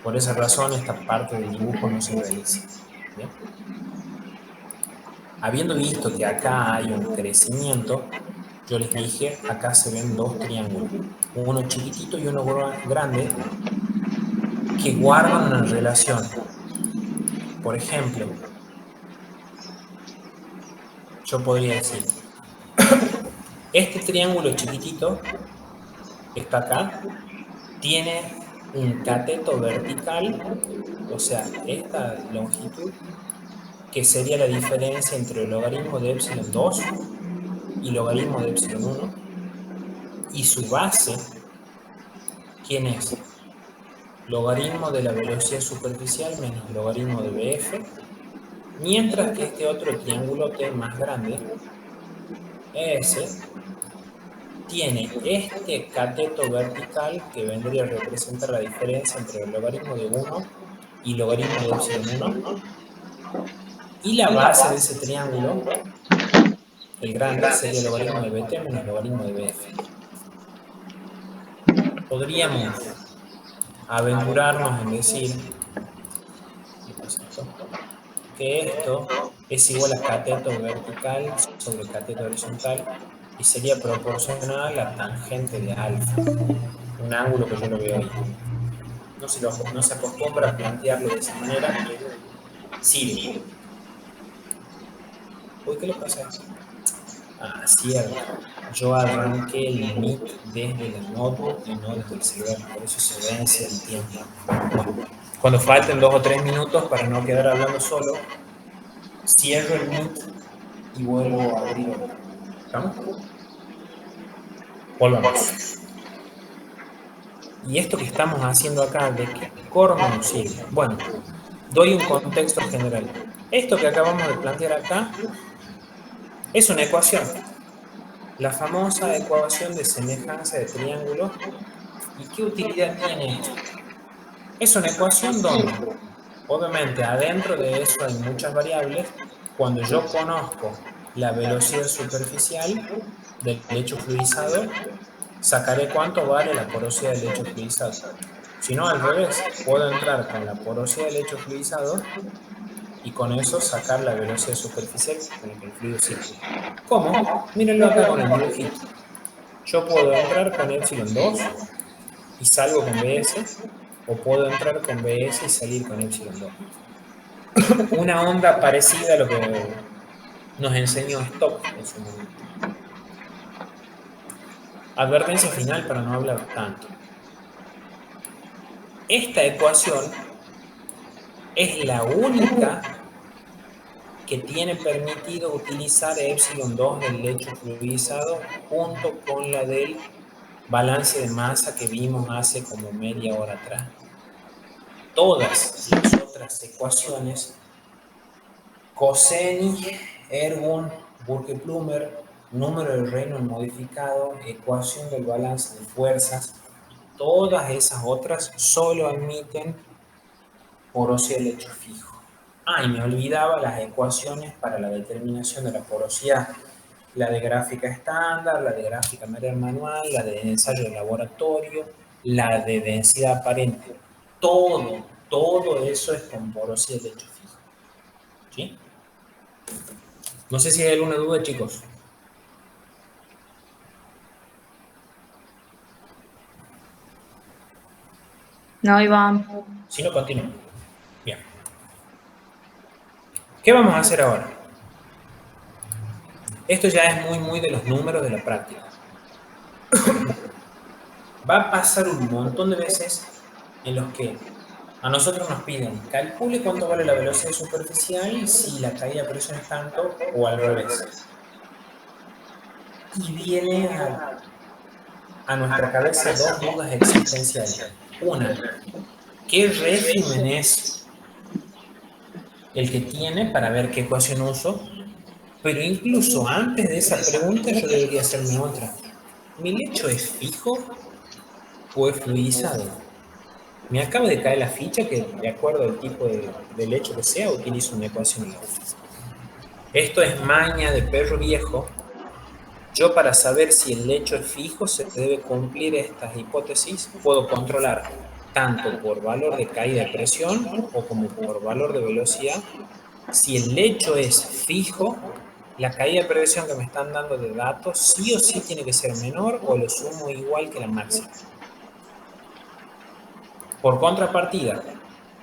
Por esa razón, esta parte del dibujo no se realiza. ¿Bien? Habiendo visto que acá hay un crecimiento, yo les dije, acá se ven dos triángulos, uno chiquitito y uno grande, que guardan una relación. Por ejemplo, yo podría decir, este triángulo chiquitito que está acá tiene un cateto vertical, o sea, esta longitud, que sería la diferencia entre el logaritmo de epsilon 2 y logaritmo de epsilon 1, y su base, ¿quién es? Logaritmo de la velocidad superficial menos logaritmo de BF, mientras que este otro triángulo T más grande, ES, tiene este cateto vertical que vendría a representar la diferencia entre el logaritmo de 1 y logaritmo de epsilon 1, y la base de ese triángulo, el grande, sería el logaritmo de BT menos logaritmo de BF. Podríamos aventurarnos en decir que esto es igual a cateto vertical sobre cateto horizontal y sería proporcional a la tangente de alfa, un ángulo que yo lo veo ahí. No se acostumbra a plantearlo de esa manera, pero sirve. Uy, ¿qué le pasa? Ah, cierto. Yo arranqué el Meet desde la notebook y no desde el celular, por eso se vence el tiempo. Cuando falten 2 o 3 minutos para no quedar hablando solo, cierro el Meet y vuelvo a abrir otro. ¿Estamos? Volvamos. ¿Y esto que estamos haciendo acá, de qué corno nos sirve? Bueno, doy un contexto general. Esto que acabamos de plantear acá es una ecuación. La famosa ecuación de semejanza de triángulo. ¿Y qué utilidad tiene esto? Es una ecuación donde, obviamente, adentro de eso hay muchas variables. Cuando yo conozco la velocidad superficial del lecho fluidizado, sacaré cuánto vale la porosidad del lecho fluidizado. Si no, al revés, puedo entrar con la porosidad del lecho fluidizado y con eso sacar la velocidad superficial con la que el fluido circula. ¿Cómo? Mírenlo acá con el dibujito. Yo puedo entrar con epsilon 2 y salgo con BS, o puedo entrar con BS y salir con epsilon 2. Una onda parecida a lo que nos enseñó Stock en su momento. Advertencia final para no hablar tanto. Esta ecuación es la única que tiene permitido utilizar epsilon 2 del lecho fluidizado junto con la del balance de masa que vimos hace como media hora atrás. Todas las otras ecuaciones, Coseni, Ergun, Burke-Plummer, número de Reynolds modificado, ecuación del balance de fuerzas, todas esas otras solo admiten porosidad de lecho fijo. Ah, y me olvidaba las ecuaciones para la determinación de la porosidad. La de gráfica estándar, la de gráfica manual, la de ensayo de laboratorio, la de densidad aparente. Todo eso es con porosidad de lecho fijo. ¿Sí? No sé si hay alguna duda, chicos. No, Iván. Si no, continúo. Bien. ¿Qué vamos a hacer ahora? Esto ya es muy de los números de la práctica. Va a pasar un montón de veces en los que a nosotros nos piden calcule cuánto vale la velocidad superficial si la caída de presión es tanto o al revés. Y viene a nuestra cabeza dos dudas existenciales. Una, ¿qué régimen es el que tiene para ver qué ecuación uso? Pero incluso antes de esa pregunta yo debería hacerme otra. ¿Mi lecho es fijo o es fluidizado? Me acaba de caer la ficha que, de acuerdo al tipo de lecho que sea, utilizo una ecuación y la otra. Esto es maña de perro viejo. Yo, para saber si el lecho es fijo, se debe cumplir estas hipótesis. Puedo controlar tanto por valor de caída de presión o como por valor de velocidad. Si el lecho es fijo, la caída de presión que me están dando de datos sí o sí tiene que ser menor o lo sumo igual que la máxima. Por contrapartida,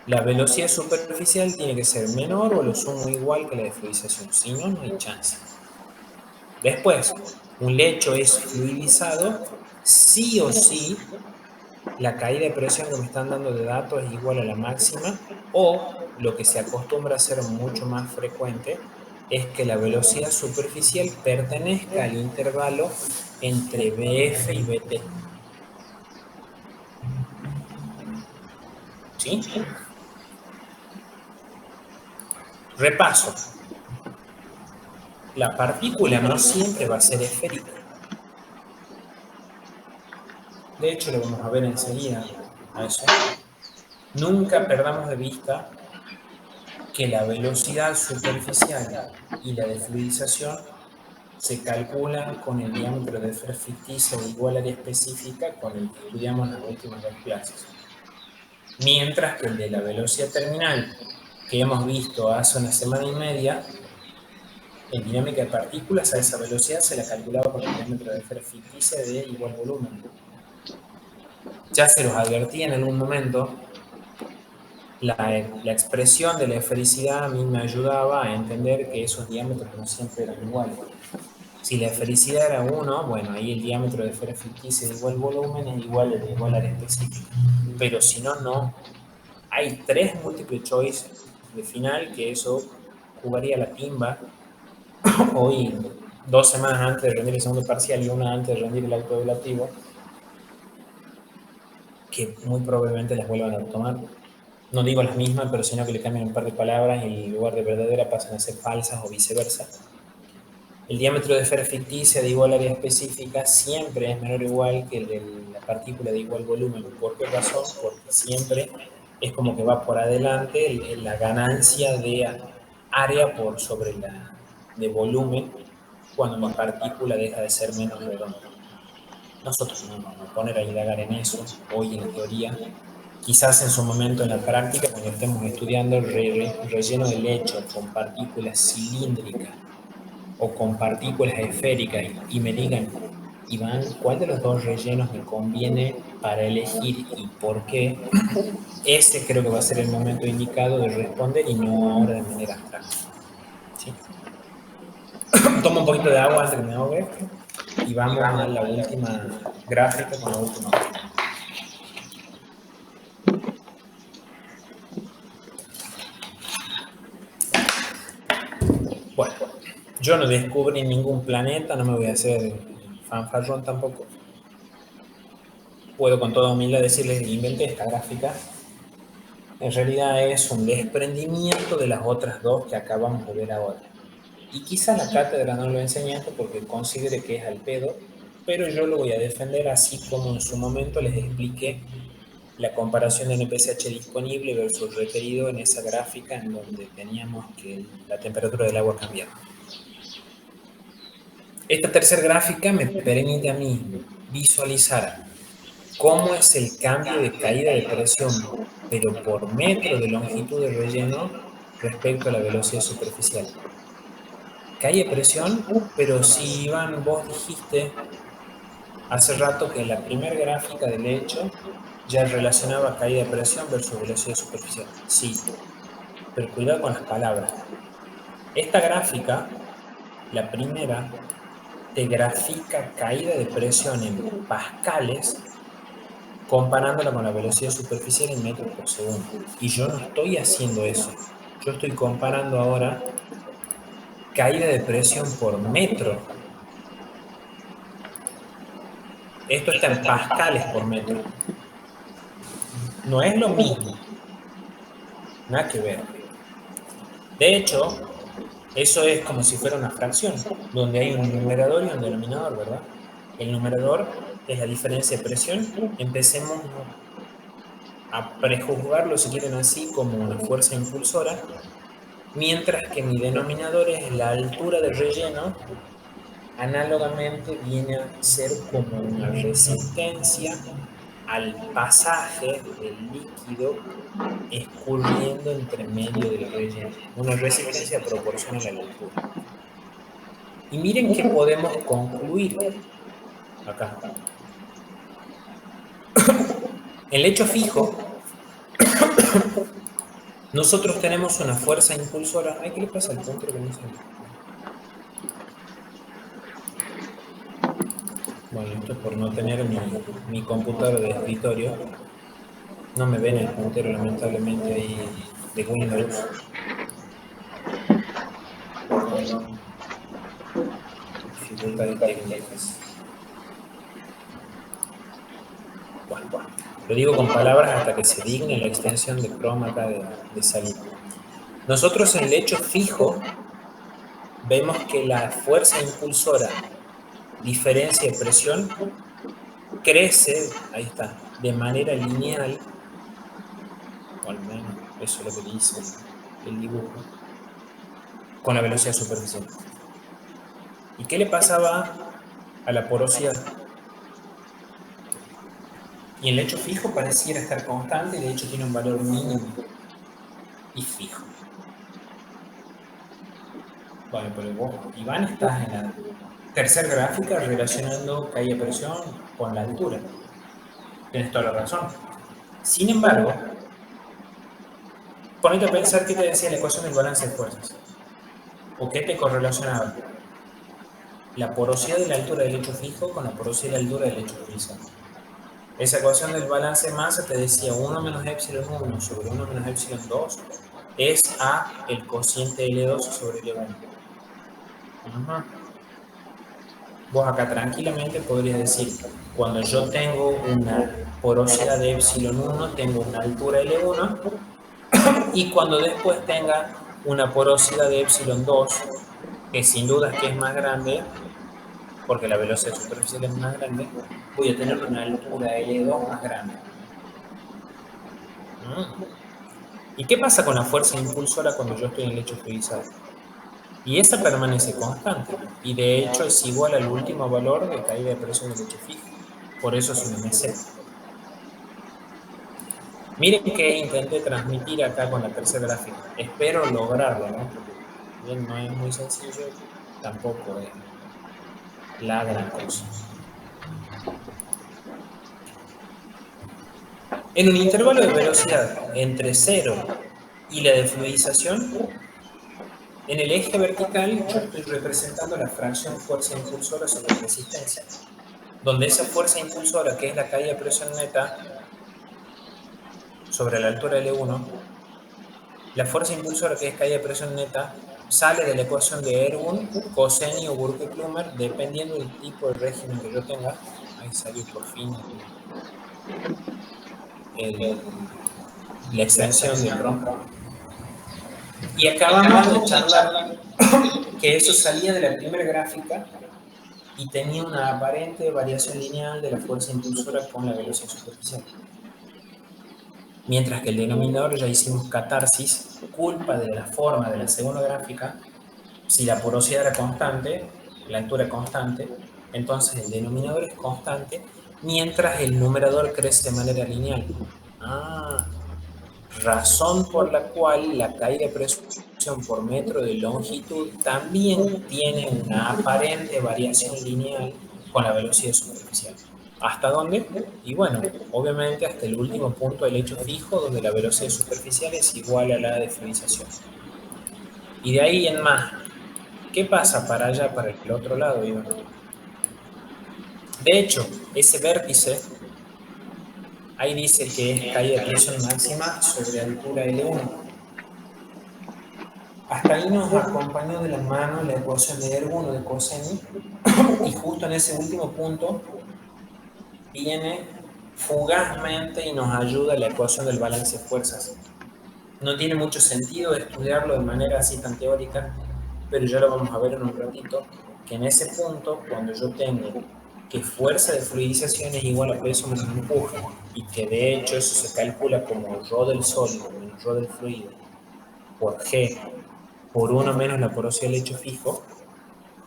la velocidad superficial tiene que ser menor o lo sumo igual que la de fluidización. Si no, no hay chance. Después, un lecho es fluidizado, sí o sí, la caída de presión que me están dando de datos es igual a la máxima, o lo que se acostumbra a hacer mucho más frecuente es que la velocidad superficial pertenezca al intervalo entre BF y BT. ¿Sí? Repaso. La partícula no siempre va a ser esférica. De hecho, lo vamos a ver enseguida a eso. Nunca perdamos de vista que la velocidad superficial y la de fluidización se calculan con el diámetro de esfera ficticia de igual área específica con el que estudiamos las últimas dos clases. Mientras que el de la velocidad terminal, que hemos visto hace una semana y media, en dinámica de partículas, a esa velocidad se la calculaba con el diámetro de esfera ficticia de igual volumen. Ya se los advertí en algún momento la expresión de la esfericidad a mí me ayudaba a entender que esos diámetros no siempre eran iguales. Si la esfericidad era 1, bueno, ahí el diámetro de esfera ficticia es igual volumen, es igual al área específica. Pero si no, no. Hay 3 multiple choice de final que eso jugaría la timba hoy, 2 semanas antes de rendir el segundo parcial y una antes de rendir el acto evaluativo, que muy probablemente las vuelvan a tomar. No digo las mismas, pero sino que le cambian un par de palabras y en lugar de verdadera pasan a ser falsas o viceversa. El diámetro de esfera ficticia de igual área específica siempre es menor o igual que el de la partícula de igual volumen. ¿Por qué razón? Porque siempre es como que va por adelante la ganancia de área por sobre la de volumen cuando mi partícula deja de ser menos redonda. Nosotros no nos vamos a poner a indagar en eso hoy en la teoría. Quizás en su momento en la práctica, cuando estemos estudiando el relleno de lecho con partículas cilíndricas o con partículas esféricas y me digan, Iván, ¿cuál de los dos rellenos me conviene para elegir y por qué? Ese creo que va a ser el momento indicado de responder y no ahora de manera abstracta. ¿Sí? Tomo un poquito de agua antes que me ahogue y vamos a la última gráfica con la última. Bueno, yo no descubrí ningún planeta, no me voy a hacer fanfarrón tampoco. Puedo con toda humildad decirles que inventé esta gráfica. En realidad es un desprendimiento de las otras dos que acabamos de ver ahora. Y quizá la cátedra no lo enseña porque considere que es al pedo, pero yo lo voy a defender así como en su momento les expliqué la comparación de NPSH disponible versus requerido en esa gráfica en donde teníamos que la temperatura del agua cambiaba. Esta tercera gráfica me permite a mí visualizar cómo es el cambio de caída de presión, pero por metro de longitud de relleno respecto a la velocidad superficial. Caída de presión, pero si Iván, vos dijiste hace rato que la primera gráfica del hecho ya relacionaba caída de presión versus velocidad superficial. Sí, pero cuidado con las palabras. Esta gráfica, la primera, te grafica caída de presión en pascales comparándola con la velocidad superficial en metros por segundo. Y yo no estoy haciendo eso. Yo estoy comparando ahora caída de presión por metro. Esto está en pascales por metro. No es lo mismo. Nada que ver. De hecho, eso es como si fuera una fracción, donde hay un numerador y un denominador, ¿verdad? El numerador es la diferencia de presión. Empecemos a prejuzgarlo, si quieren así, como una fuerza impulsora, mientras que mi denominador es la altura del relleno, análogamente viene a ser como una resistencia al pasaje del líquido escurriendo entre medio del relleno, una resistencia proporcional a la altura. Y miren que podemos concluir acá. El hecho fijo, nosotros tenemos una fuerza impulsora. Ay, ¿qué le pasa al punto que no se... Bueno, esto es por no tener mi computadora de escritorio. No me ven el puntero, lamentablemente, ahí de Windows. Dificultades técnicas. Bueno, lo digo con palabras hasta que se digne la extensión de Chrome acá de salir. Nosotros en el hecho fijo vemos que la fuerza impulsora diferencia de presión crece, ahí está, de manera lineal, o al menos eso es lo que dice el dibujo, con la velocidad superficial. ¿Y qué le pasaba a la porosidad? Y el hecho fijo pareciera estar constante, y de hecho tiene un valor mínimo y fijo. Bueno, pero vos, Iván, estás en la tercera gráfica relacionando caída de presión con la altura. Tienes toda la razón. Sin embargo, Ponete a pensar qué te decía la ecuación del balance de fuerzas. ¿O qué te correlacionaba? La porosidad de la altura del hecho fijo con la porosidad de la altura del hecho fluidizado. Esa ecuación del balance de masa te decía 1 menos epsilon 1 sobre 1 menos epsilon 2 es a el cociente L2 sobre L1. Vos acá tranquilamente podrías decir, cuando yo tengo una porosidad de epsilon 1, tengo una altura L1, y cuando después tenga una porosidad de epsilon 2, que sin duda es que es más grande, porque la velocidad superficial es más grande, voy a tener una altura L2 más grande. ¿Y qué pasa con la fuerza impulsora cuando yo estoy en el hecho fluidizado? Y esa permanece constante, y de hecho es igual al último valor de caída de presión del hecho fijo. Por eso es un MC. Miren que intenté transmitir acá con la tercera gráfica. Espero lograrlo, ¿no? Bien, no es muy sencillo, tampoco es la gran cosa. En un intervalo de velocidad entre 0 y la de fluidización, en el eje vertical yo estoy representando la fracción fuerza impulsora sobre resistencia, donde esa fuerza impulsora, que es la caída de presión neta sobre la altura L1, la fuerza impulsora, que es caída de presión neta, sale de la ecuación de Ergun, Coseni o Burke-Plummer, dependiendo del tipo de régimen que yo tenga. Ahí salió por fin la extensión del ROM. Y acabamos de charlar que eso salía de la primera gráfica y tenía una aparente variación lineal de la fuerza impulsora con la velocidad superficial. Mientras que el denominador ya hicimos catarsis, culpa de la forma de la segunda gráfica. Si la porosidad era constante, la altura constante, entonces el denominador es constante, mientras el numerador crece de manera lineal. Razón por la cual la caída de presión por metro de longitud también tiene una aparente variación lineal con la velocidad superficial. ¿Hasta dónde? Y bueno, obviamente hasta el último punto del hecho fijo, donde la velocidad superficial es igual a la de fluidización. Y de ahí en más, ¿qué pasa para allá, para el otro lado, Iván? De hecho, ese vértice, ahí dice que es caída de presión máxima sobre altura L1. Hasta ahí nos acompañó de la mano la ecuación de Ergun o de Coseni, y justo en ese último punto viene fugazmente y nos ayuda la ecuación del balance de fuerzas. No tiene mucho sentido estudiarlo de manera así tan teórica, pero ya lo vamos a ver en un ratito, que en ese punto, cuando yo tengo que fuerza de fluidización es igual a peso menos empuje, y que de hecho eso se calcula como ρ del sólido menos ρ del fluido por G por 1 menos la porosidad del hecho fijo,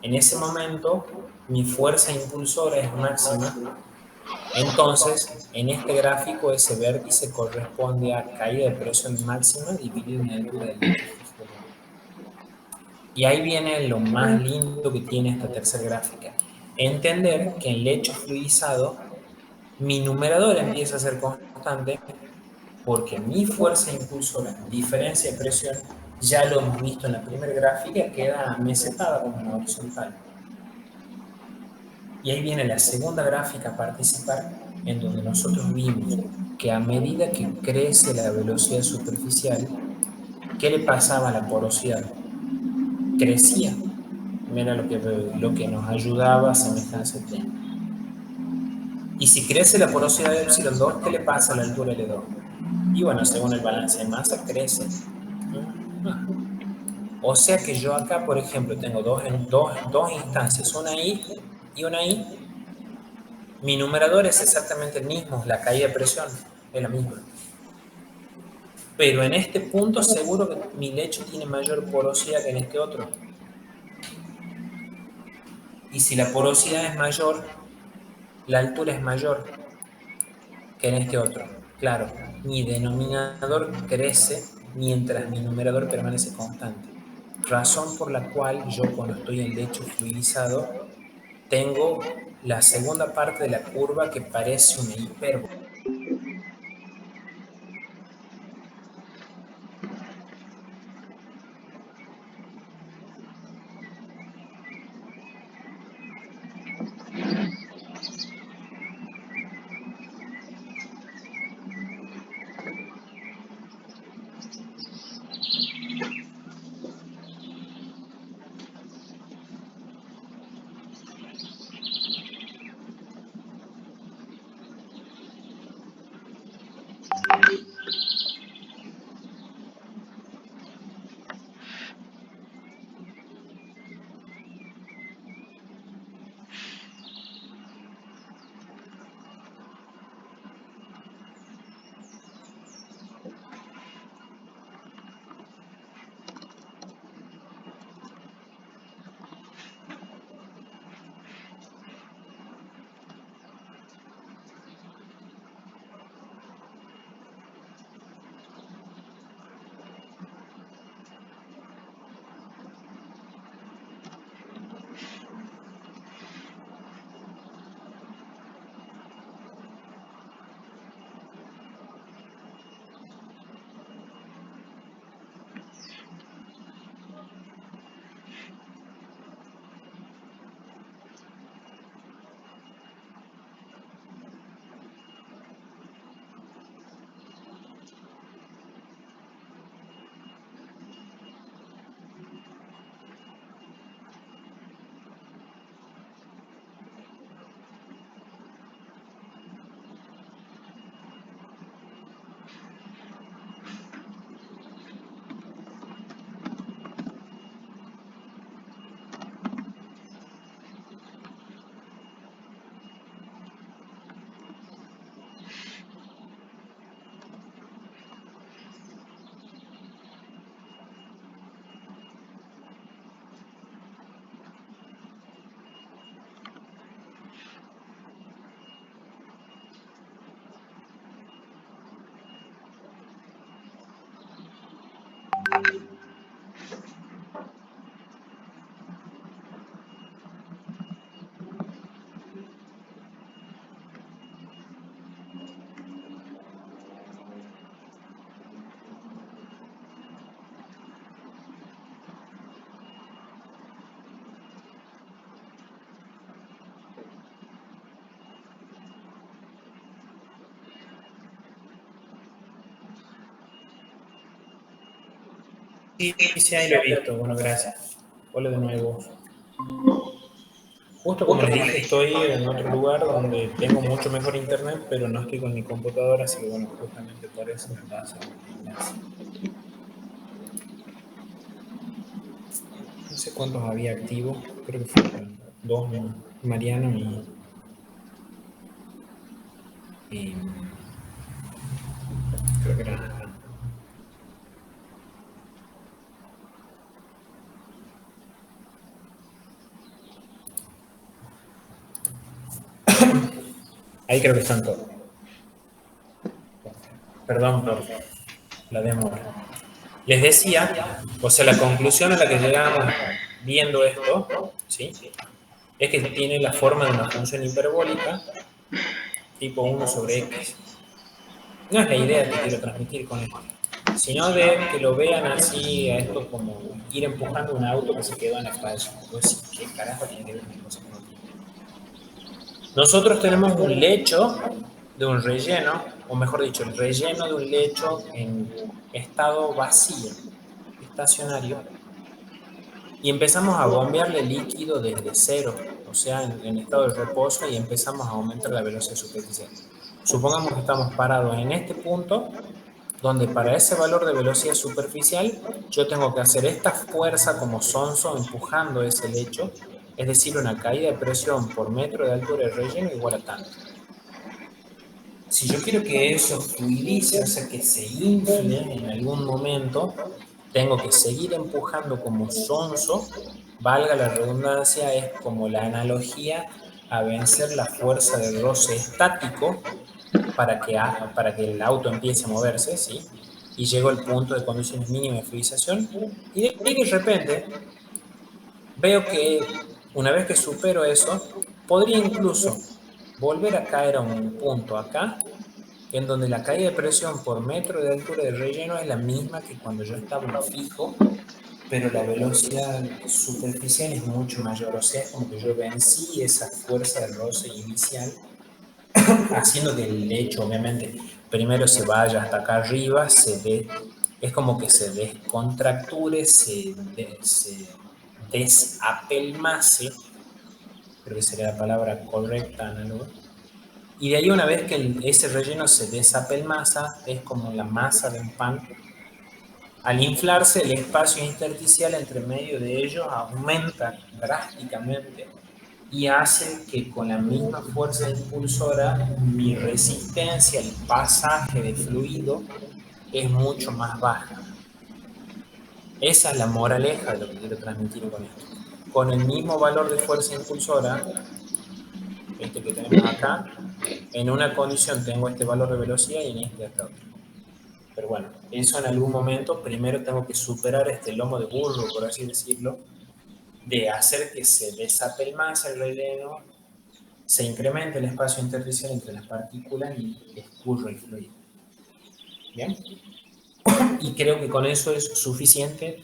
en ese momento mi fuerza impulsora es máxima. Entonces, en este gráfico ese vértice corresponde a caída de presión máxima dividido en la altura del hecho fijo. Y ahí viene lo más lindo que tiene esta tercera gráfica. Entender que en el hecho fluidizado mi numerador empieza a ser constante porque mi fuerza impulsora, diferencia de presión, ya lo hemos visto en la primera gráfica, queda mesetada como una horizontal. Y ahí viene la segunda gráfica a participar, en donde nosotros vimos que a medida que crece la velocidad superficial, ¿qué le pasaba a la porosidad? Crecía. Mira lo que nos ayudaba a semejanza de tiempo. Y si crece la porosidad de epsilon 2, ¿qué le pasa a la altura L2? Y bueno, según el balance de masa, crece. O sea que yo acá, por ejemplo, tengo dos instancias, una I y una I. Mi numerador es exactamente el mismo, la caída de presión es la misma. Pero en este punto seguro que mi lecho tiene mayor porosidad que en este otro. Y si la porosidad es mayor, la altura es mayor que en este otro. Claro, mi denominador crece mientras mi numerador permanece constante. Razón por la cual yo cuando estoy en lecho fluidizado tengo la segunda parte de la curva que parece una hipérbola. Sí, sí, ahí lo he visto. Bueno, gracias. Hola de nuevo. Justo como les dije, estoy en otro lugar donde tengo mucho mejor internet, pero no estoy con mi computadora, así que bueno, justamente por eso me pasa el enlace. No sé cuántos había activos, creo que fueron dos, Mariano y creo que eran. Ahí creo que están todos. Perdón por la demora. Les decía, o sea, la conclusión a la que llegamos viendo esto, ¿sí? Es que tiene la forma de una función hiperbólica tipo 1 sobre x. No es la idea que quiero transmitir con esto, sino de que lo vean así, a esto como ir empujando un auto que se quedó en la calle. Pues, ¿qué carajo tiene que ver una cosa con otra? Nosotros tenemos un lecho de un relleno, o mejor dicho, el relleno de un lecho en estado vacío, estacionario, y empezamos a bombearle líquido desde cero, o sea, en estado de reposo, y empezamos a aumentar la velocidad superficial. Supongamos que estamos parados en este punto, donde para ese valor de velocidad superficial yo tengo que hacer esta fuerza como sonso empujando ese lecho, es decir, una caída de presión por metro de altura de relleno igual a tanto. Si yo quiero que eso fluidice, o sea, que se infle en algún momento, tengo que seguir empujando como sonso, valga la redundancia, es como la analogía a vencer la fuerza del roce estático para que el auto empiece a moverse, ¿sí? Y llego al punto de condiciones mínimas de fluidización, y de repente veo que una vez que supero eso, podría incluso volver a caer a un punto acá, en donde la caída de presión por metro de altura de relleno es la misma que cuando yo estaba en fijo, pero la velocidad superficial es mucho mayor. O sea, es como que yo vencí esa fuerza de roce inicial, haciendo que el lecho, obviamente, primero se vaya hasta acá arriba, es como que se descontracture, se desapelmace, creo que sería la palabra correcta, análoga, Y de ahí una vez que ese relleno se desapelmaza, es como la masa de un pan. Al inflarse, el espacio intersticial entre medio de ellos aumenta drásticamente y hace que con la misma fuerza impulsora mi resistencia al pasaje de fluido es mucho más baja. Esa es la moraleja de lo que quiero transmitir con esto. Con el mismo valor de fuerza impulsora, este que tenemos acá, en una condición tengo este valor de velocidad y en este hasta otro. Pero bueno, eso en algún momento, primero tengo que superar este lomo de burro, por así decirlo, de hacer que se desapelmace el relleno, se incremente el espacio intersticial entre las partículas y escurre el fluido. ¿Bien? Y creo que con eso es suficiente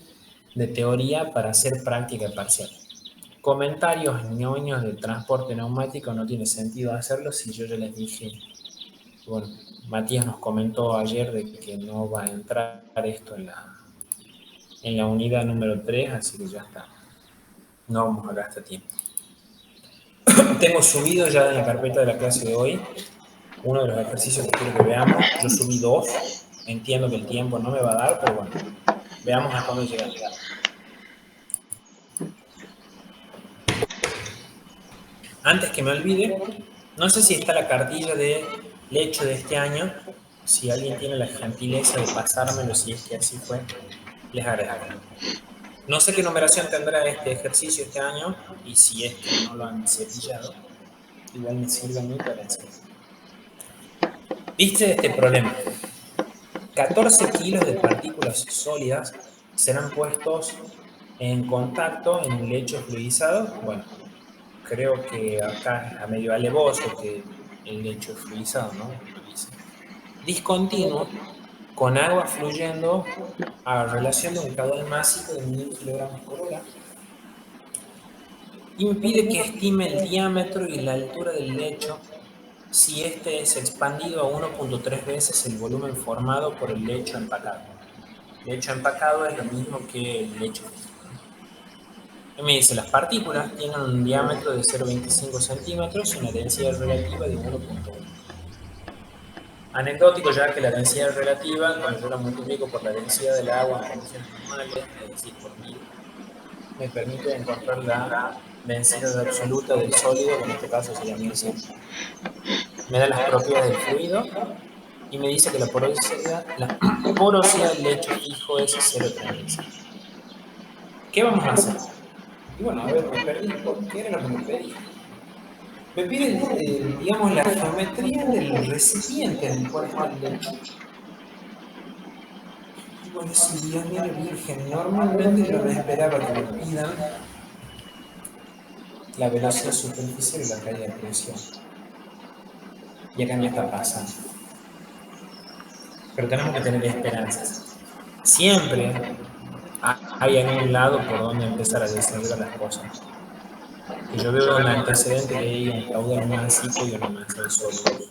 de teoría para hacer práctica parcial. Comentarios ñoños del transporte neumático no tiene sentido hacerlo si yo ya les dije, bueno, Matías nos comentó ayer de que no va a entrar esto en la unidad número 3, así que ya está. No vamos a gastar tiempo. Tengo subido ya en la carpeta de la clase de hoy uno de los ejercicios que quiero que veamos. Yo subí 2. Entiendo que el tiempo no me va a dar, pero bueno, veamos a dónde llega. Antes que me olvide, no sé si está la cartilla de lecho de este año. Si alguien tiene la gentileza de pasármelo, si es que así fue, les agregaré. No sé qué numeración tendrá este ejercicio este año, y si es que no lo han cepillado, igual me sirve a mí para enseñar. ¿Viste este problema? 14 kilos de partículas sólidas serán puestos en contacto en un lecho fluidizado. Bueno, creo que acá es a medio alevoso que el lecho fluidizado, ¿no? Discontinuo, con agua fluyendo a relación de un caudal másico de 1000 kilogramos por hora, y me pide que estime el diámetro y la altura del lecho si este es expandido a 1.3 veces el volumen formado por el lecho empacado. El lecho empacado es lo mismo que el lecho físico. Y me dice, las partículas tienen un diámetro de 0,25 centímetros y una densidad relativa de 1.1. Anecdótico ya que la densidad relativa, cuando yo la multiplico por la densidad del agua en condiciones normales, es decir, por 1000, me permite encontrar la densidad absoluta del sólido, que en este caso sería 1100. Me da las propiedades del fluido y me dice que la porosidad del lecho fijo es 0,35. ¿Qué vamos a hacer? Y bueno, a ver, me perdí. ¿Qué era lo que me pedí? Me pide, digamos, la geometría del recipiente en el cual está el lecho. Y bueno, si Dios mío virgen, normalmente yo me esperaba que me pidan la velocidad superficial y la caída de presión. Y acá me está pasando. Pero tenemos que tener esperanzas. Siempre hay algún lado por donde empezar a desarrollar las cosas. Y yo veo un antecedente que hay un caudal másico y una masa de sólidos,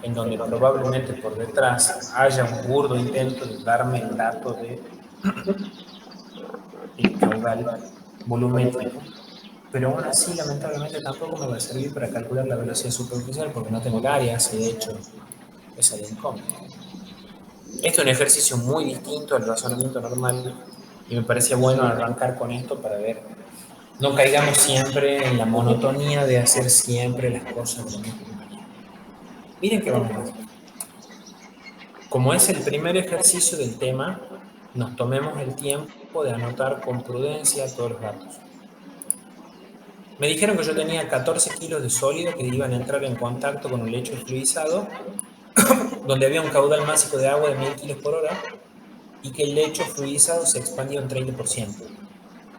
en donde probablemente por detrás haya un burdo intento de darme el dato de el caudal volumétrico. Pero aún así, lamentablemente, tampoco me va a servir para calcular la velocidad superficial porque no tengo el área, y de hecho es algo incómodo. Este es un ejercicio muy distinto al razonamiento normal y me parecía bueno arrancar con esto para ver, no caigamos siempre en la monotonía de hacer siempre las cosas de la misma manera. Miren qué vamos a hacer. Como es el primer ejercicio del tema, nos tomemos el tiempo de anotar con prudencia todos los datos. Me dijeron que yo tenía 14 kilos de sólido que iban a entrar en contacto con un lecho fluidizado, donde había un caudal másico de agua de 1000 kilos por hora, y que el lecho fluidizado se expandió en 30%.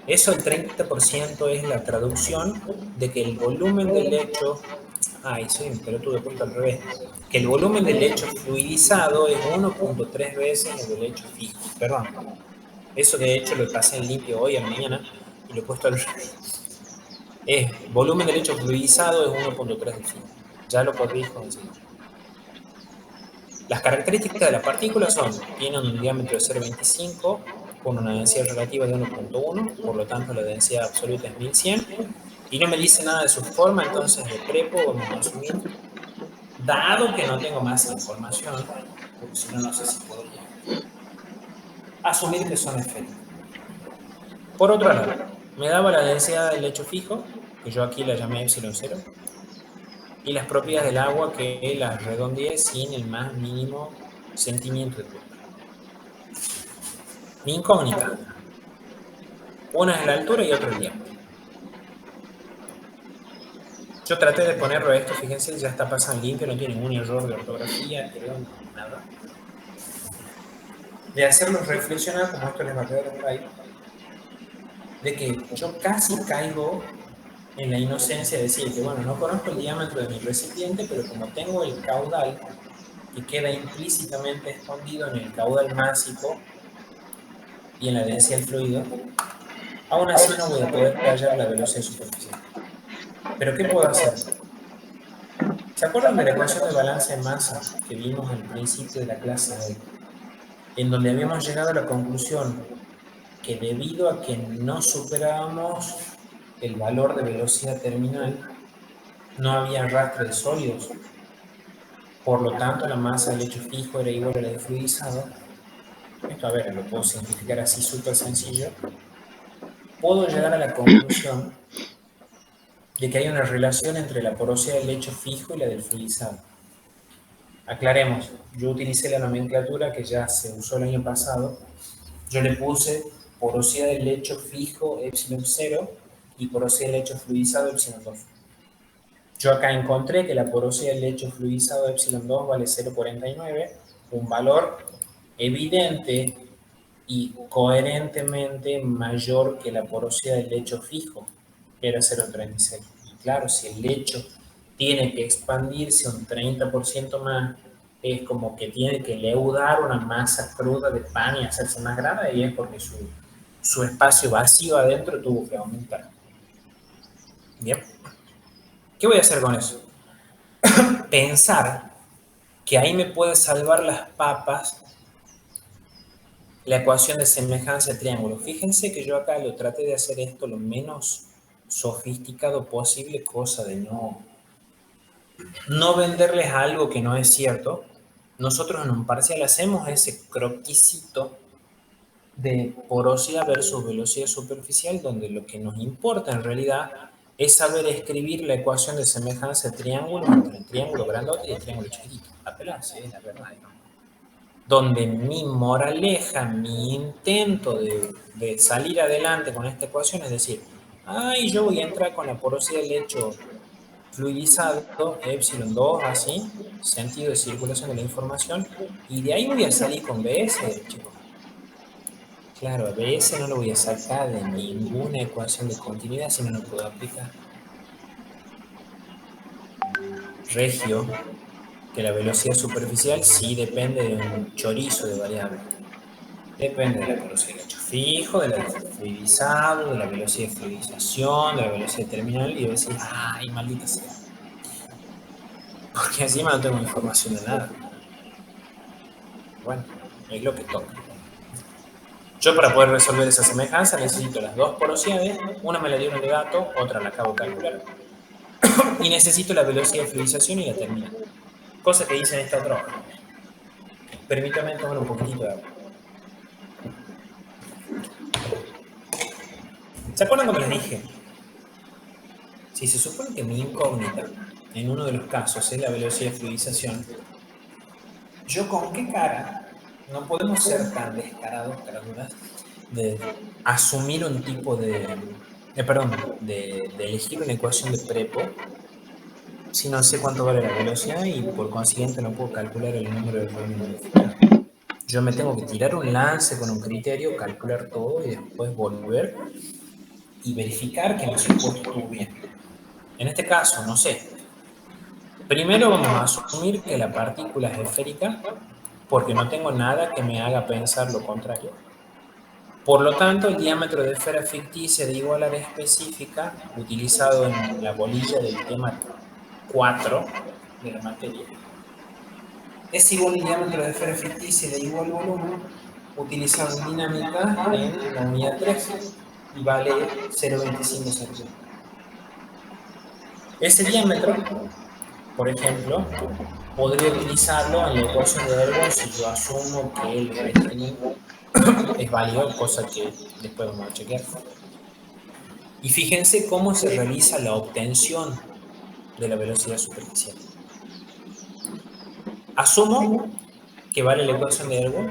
Eso, el 30%, es la traducción de que el volumen del lecho... soy un pelotudo, puesto al revés. Que el volumen del lecho fluidizado es 1.3 veces el del lecho fijo. Perdón. Eso de hecho lo pasé en limpio hoy a la mañana y lo he puesto al revés. Volumen del lecho fluidizado es 1.3 del fijo. Ya lo corrijo enseguida. Las características de las partículas son: tienen un diámetro de 0,25 con una densidad relativa de 1.1, por lo tanto la densidad absoluta es 1100, y no me dice nada de su forma, entonces de prepo vamos a asumir dado que no tengo más información, porque si no, no sé si puedo asumir que son esféricas. Por otro lado, me daba la densidad del lecho fijo, que yo aquí la llamé epsilon 0, y las propiedades del agua que las redondeé sin el más mínimo sentimiento de culpa. Mi incógnita. Una es la altura y otra el diámetro. Yo traté de ponerlo a esto, fíjense, ya está pasando limpio, no tiene ningún error de ortografía, creo, nada. De hacerlos reflexionar, como esto les va a quedar por ahí, de que yo casi caigo en la inocencia de decir que, bueno, no conozco el diámetro de mi recipiente, pero como tengo el caudal que queda implícitamente escondido en el caudal másico y en la densidad del fluido, aún así no voy a poder hallar la velocidad superficial. ¿Pero qué puedo hacer? ¿Se acuerdan de la ecuación de balance de masa que vimos al principio de la clase de hoy? En donde habíamos llegado a la conclusión que debido a que no superábamos el valor de velocidad terminal, no había arrastre de sólidos. Por lo tanto, la masa del lecho fijo era igual a la de fluidizado. Esto, a ver, lo puedo simplificar así súper sencillo. Puedo llegar a la conclusión de que hay una relación entre la porosidad del lecho fijo y la del fluidizado. Aclaremos, yo utilicé la nomenclatura que ya se usó el año pasado. Yo le puse porosidad del lecho fijo epsilon 0 y porosidad del lecho fluidizado epsilon 2. Yo acá encontré que la porosidad del lecho fluidizado epsilon 2 vale 0,49, un valor evidente y coherentemente mayor que la porosidad del lecho fijo, que era 0,36. Y claro, si el lecho tiene que expandirse un 30% más, es como que tiene que leudar una masa cruda de pan y hacerse más grande, y es porque su espacio vacío adentro tuvo que aumentar. Bien. ¿Qué voy a hacer con eso? Pensar que ahí me puede salvar las papas la ecuación de semejanza de triángulo. Fíjense que yo acá lo traté de hacer esto lo menos sofisticado posible, cosa de no venderles algo que no es cierto. Nosotros en un parcial hacemos ese croquisito de porosidad versus velocidad superficial, donde lo que nos importa en realidad es saber escribir la ecuación de semejanza de triángulo entre el triángulo grandote y el triángulo chiquitito. Apelarse, es la verdad, ¿no? Donde mi moraleja, mi intento de salir adelante con esta ecuación es decir, yo voy a entrar con la porosidad del lecho fluidizado, epsilon 2, así, sentido de circulación de la información, y de ahí voy a salir con BS, chicos. Claro, a BS no lo voy a sacar de ninguna ecuación de continuidad si no lo puedo aplicar. Regio, que la velocidad superficial sí depende de un chorizo de variables. Depende de la velocidad del lecho fijo, de la fluidizado, de la velocidad de fluidización, de la velocidad terminal, y yo decir, ay, maldita sea. Porque encima no tengo información de nada. Bueno, es lo que toca. Yo para poder resolver esa semejanza necesito las dos porosidades, una me la dieron de gato, otra la acabo de calcular, y necesito la velocidad de fluidización y la terminal. Cosa que hice en esta otra hoja. Permítanme tomar un poquitito de agua. ¿Se acuerdan cómo les dije? Si se supone que mi incógnita en uno de los casos es la velocidad de fluidización, ¿yo con qué cara no podemos ser tan descarados, caraduras, de asumir un tipo de elegir una ecuación de prepo si no sé cuánto vale la velocidad y por consiguiente no puedo calcular el número de Fermi modificado? Yo me tengo que tirar un lance con un criterio, calcular todo y después volver y verificar que mi supuesto estuvo bien. En este caso, no sé. Primero vamos a asumir que la partícula es esférica porque no tengo nada que me haga pensar lo contrario. Por lo tanto, el diámetro de esfera ficticia de igual área específica, utilizado en la bolilla del tema 4 de la materia, es igual al diámetro de esfera ficticia de igual volumen, utilizado en dinámica en la unidad 3, y vale 0,25 centímetros. Ese diámetro por ejemplo, podría utilizarlo en la ecuación de Ergo si yo asumo que el relleno es válido, cosa que después vamos a chequear. Y fíjense cómo se realiza la obtención de la velocidad superficial. Asumo que vale la ecuación de Ergo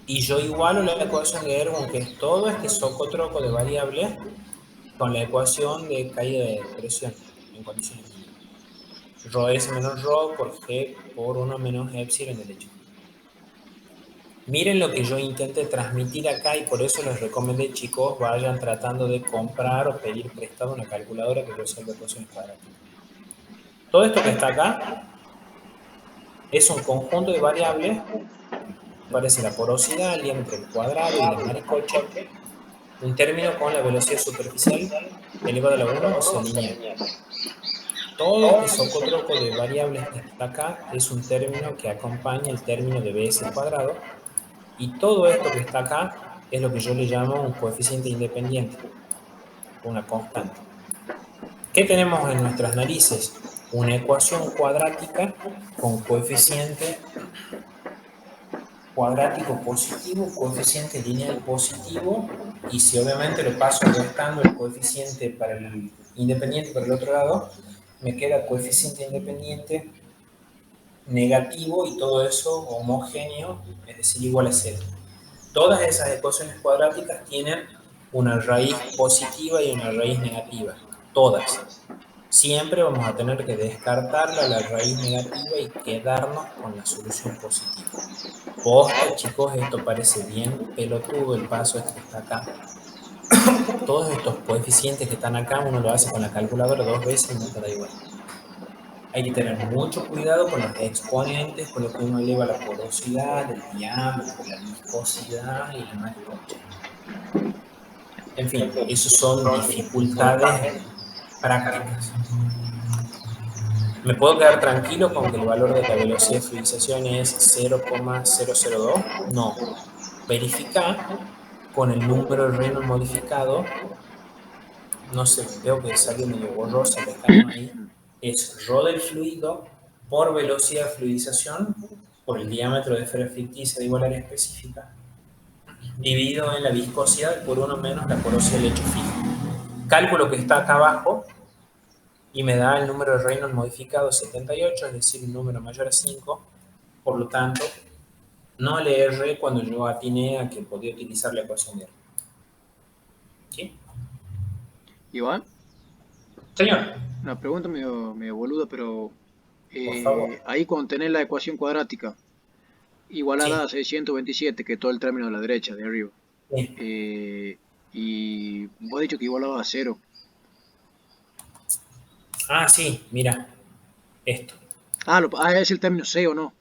y yo igualo la ecuación de Ergo, que es todo este socotroco de variables, con la ecuación de caída de presión en condiciones mínimas. Rho S menos Rho por G por 1 menos epsilon del hecho. Miren lo que yo intenté transmitir acá y por eso les recomendé, chicos, vayan tratando de comprar o pedir prestado una calculadora que resuelva ecuaciones cuadráticas. Todo esto que está acá es un conjunto de variables, parece la porosidad, el diámetro del cuadrado y la maricocha, un término con la velocidad superficial elevado a la 1, o sea, lineal. Todo este socotroco de variables que está acá es un término que acompaña el término de bs cuadrado, y todo esto que está acá es lo que yo le llamo un coeficiente independiente, una constante. ¿Qué tenemos en nuestras narices? Una ecuación cuadrática con coeficiente cuadrático positivo, coeficiente lineal positivo, y si obviamente lo paso restando el coeficiente para el independiente para el otro lado, me queda coeficiente independiente negativo y todo eso homogéneo, es decir, igual a 0. Todas esas ecuaciones cuadráticas tienen una raíz positiva y una raíz negativa, todas. Siempre vamos a tener que descartarla, la raíz negativa, y quedarnos con la solución positiva. Posta, chicos, esto parece bien pelotudo el paso este que está acá. Todos estos coeficientes que están acá, uno lo hace con la calculadora 2 veces y no te da igual. Hay que tener mucho cuidado con los exponentes, con lo que uno eleva la porosidad, el diámetro, la viscosidad y la maricocha. En fin, esas son dificultades prácticas. ¿Me puedo quedar tranquilo con que el valor de la velocidad de fluidización es 0,002? No. Verifica con el número de Reynolds modificado. No sé, veo que salió medio borrosa la escala ahí. Es Rho del fluido por velocidad de fluidización por el diámetro de esfera ficticia de igual área específica, dividido en la viscosidad por 1 menos la porosidad del hecho fijo. Cálculo que está acá abajo y me da el número de Reynolds modificado 78, es decir, un número mayor a 5. Por lo tanto, no le erré cuando yo atiné a que podía utilizar la ecuación de R. ¿Sí? Iván, Señor. una pregunta medio boluda, pero Por favor. ahí cuando tenés la ecuación cuadrática igualada a 627, que es todo el término de la derecha, de arriba, Sí. y vos has dicho que igualaba a 0. Ah, sí, mira, esto. Es el término C o no.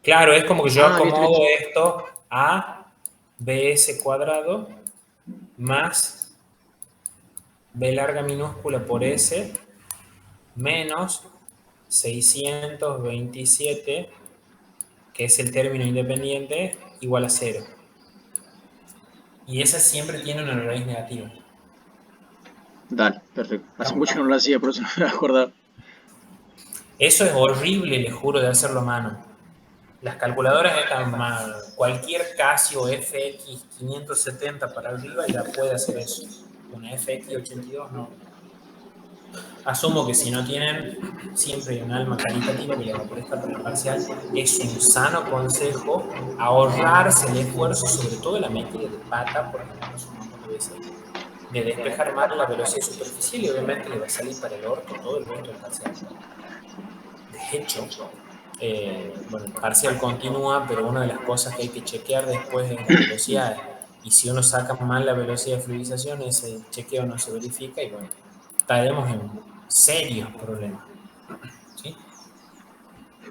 Claro, es como que yo acomodo listo. esto a bs cuadrado más b larga minúscula por s menos 627, que es el término independiente, igual a 0. Y esa siempre tiene una raíz negativa. Dale, perfecto. Hace mucho que no lo hacía, por eso no me acordaba. Eso es horrible, les juro, de hacerlo a mano. Las calculadoras están mal. Cualquier Casio FX 570 para arriba ya puede hacer eso. Una FX 82 no. Asumo que si no tienen, siempre hay un alma caritativa que le va a prestar para el parcial. Es un sano consejo ahorrarse el esfuerzo, sobre todo la metida de pata, por ejemplo, un montón de veces, de despejar mal la velocidad superficial, y obviamente le va a salir para el orto todo el resto del parcial. De hecho, bueno, el parcial continúa, pero una de las cosas que hay que chequear después es la velocidad. Y si uno saca mal la velocidad de fluidización, ese chequeo no se verifica y bueno, estaremos en serios problemas. ¿Sí?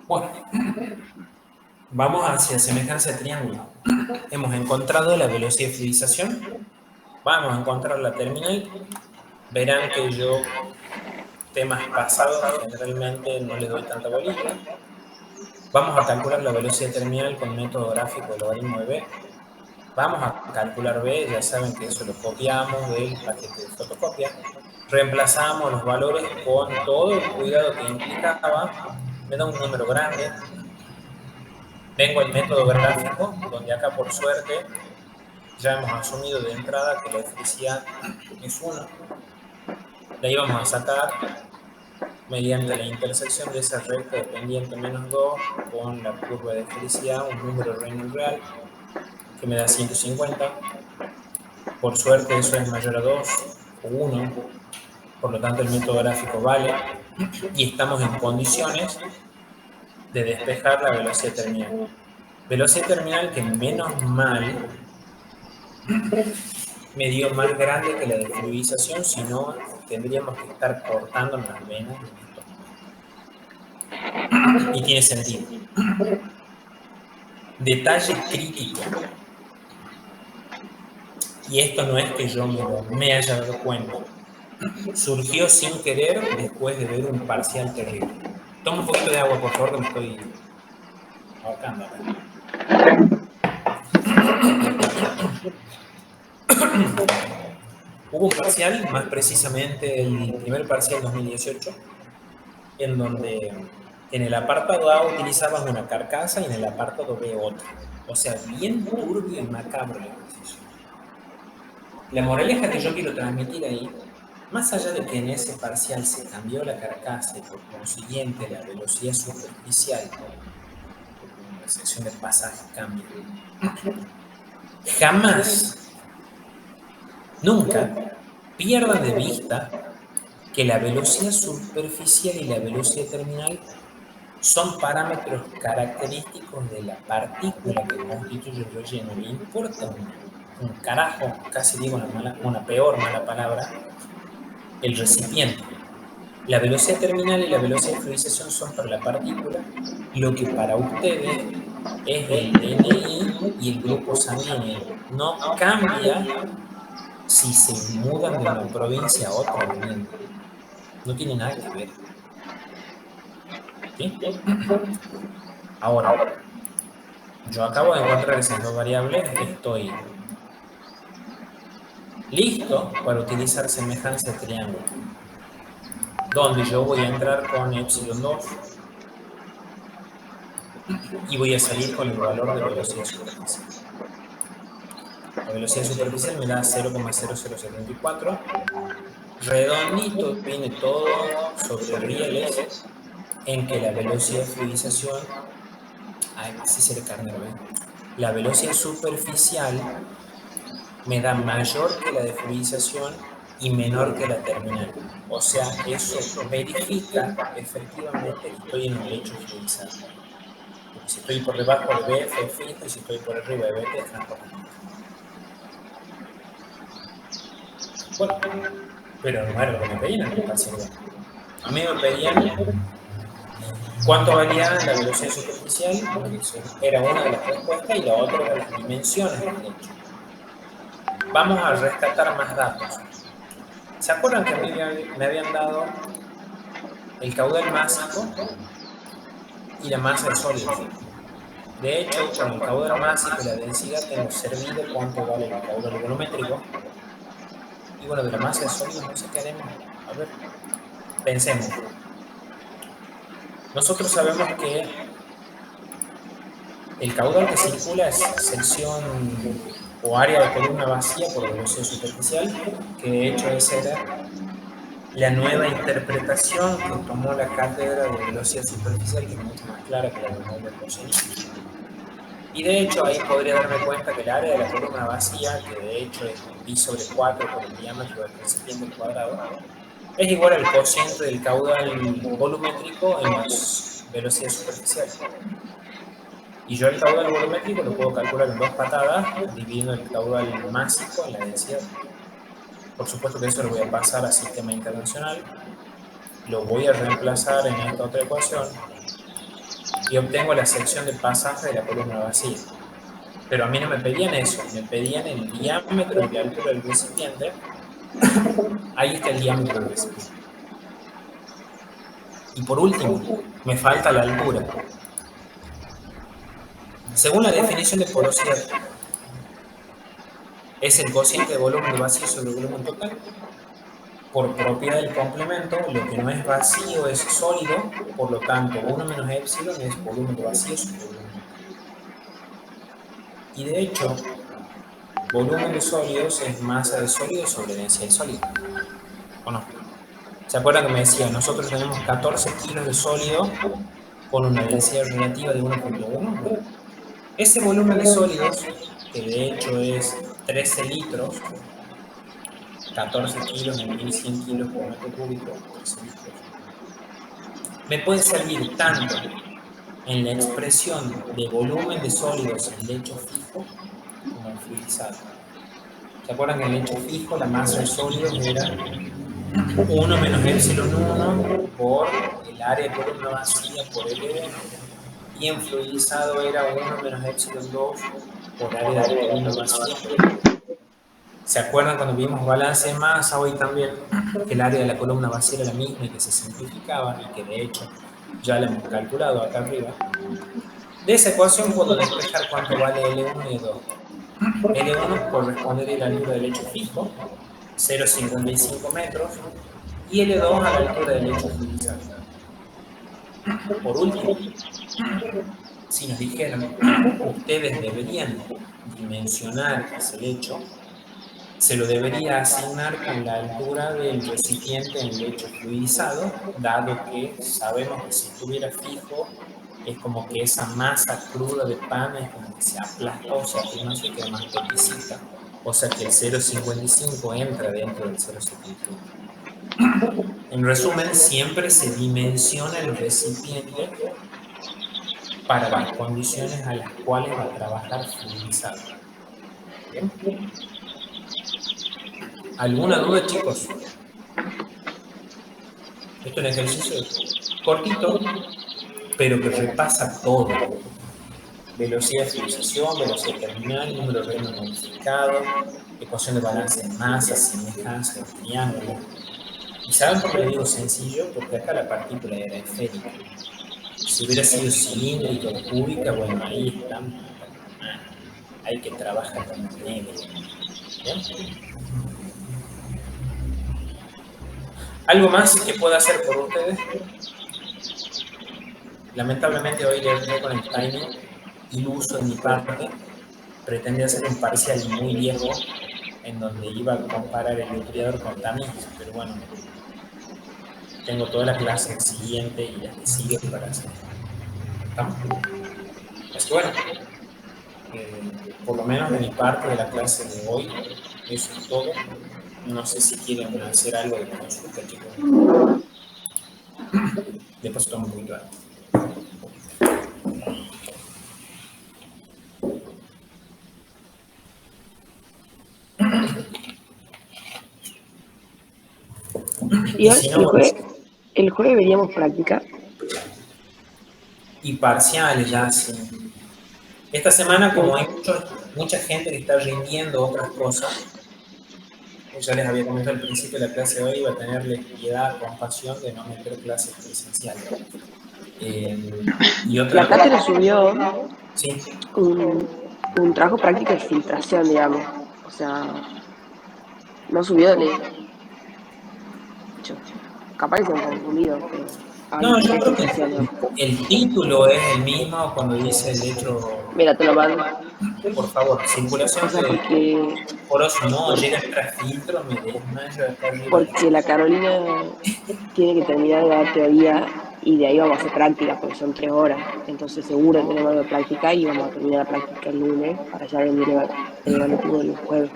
Bueno, vamos hacia semejanza de triángulo. Hemos encontrado la velocidad de fluidización. Vamos a encontrar la terminal. Verán que yo, temas pasados, generalmente no les doy tanta bolilla. Vamos a calcular la velocidad terminal con método gráfico de logaritmo de B. Vamos a calcular B, ya saben que eso lo copiamos del paquete de fotocopia. Reemplazamos los valores con todo el cuidado que implicaba me da un número grande. Vengo al método gráfico, donde acá por suerte ya hemos asumido de entrada que la eficacia es 1. La íbamos a sacar mediante la intersección de esa recta de pendiente menos 2 con la curva de felicidad, un número Reynolds real que me da 150. Por suerte eso es mayor a 2 o 1, por lo tanto el método gráfico vale y estamos en condiciones de despejar la velocidad terminal. Velocidad terminal que menos mal me dio más grande que la de fluidización, si no tendríamos que estar cortando las venas de esto. Y tiene sentido. Detalle crítico. Y esto no es que yo me haya dado cuenta. Surgió sin querer después de ver un parcial terrible. Toma un poquito de agua, por favor, que me estoy ahorcando acá. Hubo un parcial, más precisamente el primer parcial 2018, en donde en el apartado A utilizabas una carcasa y en el apartado B otra. O sea, bien turbio y macabro el ejercicio. La moraleja que yo quiero transmitir ahí, más allá de que en ese parcial se cambió la carcasa y por consiguiente la velocidad superficial, la sección de pasaje cambia, jamás, nunca pierdan de vista que la velocidad superficial y la velocidad terminal son parámetros característicos de la partícula que constituye el relleno. Le importa un carajo, casi digo una peor mala palabra, el recipiente. La velocidad terminal y la velocidad de fluidización son para la partícula lo que para ustedes es el DNI y el grupo sanguíneo. No cambia si se mudan de una provincia a otra. No tiene nada que ver. ¿Sí? Ahora, yo acabo de encontrar esas dos variables, estoy listo para utilizar semejanza de triángulo, donde yo voy a entrar con epsilon 2 y voy a salir con el valor de velocidad superficial. La velocidad superficial me da 0,0074. Redondito viene todo sobre rieles en que la velocidad de fluidización, así se le carnero, la velocidad superficial me da mayor que la de fluidización y menor que la terminal. O sea, eso verifica efectivamente que estoy en un lecho fluidizado. Porque si estoy por debajo de BF es fijo y si estoy por arriba de BT es transformado. Bueno, pero no era lo que me pedían en el parcial. A mí me pedían cuánto valía la velocidad superficial, porque era una de las respuestas y la otra era las dimensiones del lecho. Vamos a rescatar más datos. ¿Se acuerdan que a mí me habían dado el caudal másico y la masa de sólidos? De hecho, con el caudal másico y la densidad tengo servido cuánto vale el caudal volumétrico. Y bueno, de la masa de sólidos no sé qué haremos. A ver, pensemos. Nosotros sabemos que el caudal que circula es sección o área de columna vacía por velocidad superficial, que de hecho esa era la nueva interpretación que tomó la cátedra de velocidad superficial, que es mucho más clara que la de Euler Rossini. Y de hecho ahí podría darme cuenta que el área de la columna vacía, que de hecho es pi sobre 4 por el diámetro del recipiente al cuadrado, es igual al cociente del caudal volumétrico en la velocidad superficial. Y yo el caudal volumétrico lo puedo calcular en 2 patadas, dividiendo el caudal másico en la densidad. Por supuesto que eso lo voy a pasar a sistema internacional, lo voy a reemplazar en esta otra ecuación y obtengo la sección de pasaje de la columna vacía. Pero a mí no me pedían eso, me pedían el diámetro y la altura del recipiente. Ahí está el diámetro del recipiente. Y por último, me falta la altura. Según la definición de porosidad, es el cociente de volumen de vacío sobre el volumen total. por propiedad del complemento, lo que no es vacío es sólido, por lo tanto, 1 menos epsilon es volumen de vacío sobre volumen. Y de hecho, volumen de sólidos es masa de sólido sobre densidad de sólido. ¿O no? ¿Se acuerdan que me decía? Nosotros tenemos 14 kilos de sólido con una densidad relativa de 1.1. Bueno, ese volumen de sólidos, que de hecho es 13 litros, 14 kilos en 1100 kilos por metro cúbico, 13 litros, me puede servir tanto en la expresión de volumen de sólidos en lecho fijo como en fluidizado. ¿Se acuerdan que en lecho fijo la masa de sólidos era 1 menos epsilon 1 por el área de columna vacía por L1? Y en fluidizado era 1 menos epsilon 2 por área de columna vacía por L1. ¿Se acuerdan cuando vimos balance de masa hoy también? Que el área de la columna vacía era la misma y que se simplificaba y que de hecho ya la hemos calculado acá arriba. De esa ecuación puedo despejar cuánto vale L1 y L2. L1 corresponde a la altura del lecho fijo, 0,55 metros, y L2 a la altura del lecho fluidizado. Por último, si nos dijeran, ustedes deberían dimensionar ese lecho, se lo debería asignar con la altura del recipiente en lecho fluidizado, dado que sabemos que si estuviera fijo, es como que esa masa cruda de pan es como que se aplasta o se afirma y queda más pequeñita. O sea que el 0,55 entra dentro del 0,71. En resumen, siempre se dimensiona el recipiente para las condiciones a las cuales va a trabajar fluidizado. ¿Bien? ¿Alguna duda, chicos? Esto es un ejercicio cortito, pero que repasa todo. Velocidad de fluidización, velocidad terminal, número de reino modificado, ecuación de balance de masa, semejanza de triángulo. ¿Y saben por qué le digo sencillo? Porque acá la partícula era esférica. Si hubiera sido cilíndrica o cúbica, bueno, ahí estamos. Hay que trabajar con el negro. ¿Bien? ¿Algo más que pueda hacer por ustedes? Lamentablemente hoy les dejé con el timing iluso de mi parte. Pretendía hacer un parcial muy viejo en donde iba a comparar el nucleador con tamiz, pero bueno, tengo toda la clase siguiente y la que sigue para hacer. ¿Estamos? Así que bueno, por lo menos de mi parte de la clase de hoy, eso es todo. No sé si quieren hacer algo de consulta, chicos. Después tomo un poquito de agua. Y si no, el jueves veníamos practicar. Y parciales ya, sí. Esta semana, como hay mucha gente que está rindiendo otras cosas, ya les había comentado al principio de la clase de hoy, iba a tenerles piedad, compasión de no meter clases presenciales. Y otra La cátedra subió sí. un trabajo práctico de filtración, digamos. O sea, no subió de capaz que se han confundido. No, yo creo que el título es el mismo cuando dice el hecho. Mira, te lo mando. Por favor, circulación O sea, de poroso, no, llega el filtro, me desmayo acá arriba. Porque la Carolina tiene que terminar de dar teoría y de ahí vamos a hacer práctica, porque son 3 horas. Entonces seguro tenemos algo de práctica y vamos a terminar la práctica el lunes para ya venir el jueves.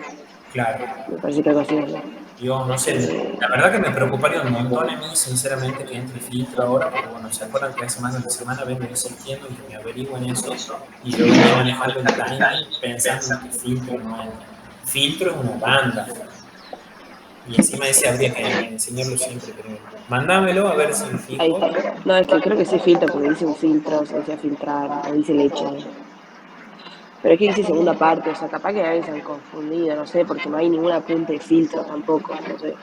Claro. Me parece que algo así. Yo no sé, la verdad que me preocuparía un montón a mí, sinceramente, que entre filtro ahora, porque bueno, se acuerdan que hace más de una semana vengo insistiendo en que me averigüen eso, y yo vengo manejando el timing pensando que filtro no es. Filtro es una banda. Y encima ese habría que enseñarlo siempre, pero mándamelo a ver si lo fijo. Ahí está. No, es que creo que sí filtra, porque dice un filtro, se decía filtrar, o dice leche. Pero es que dice segunda parte, o sea, capaz que a veces se han confundido, no sé, porque no hay ningún apunte de filtro tampoco, no sé.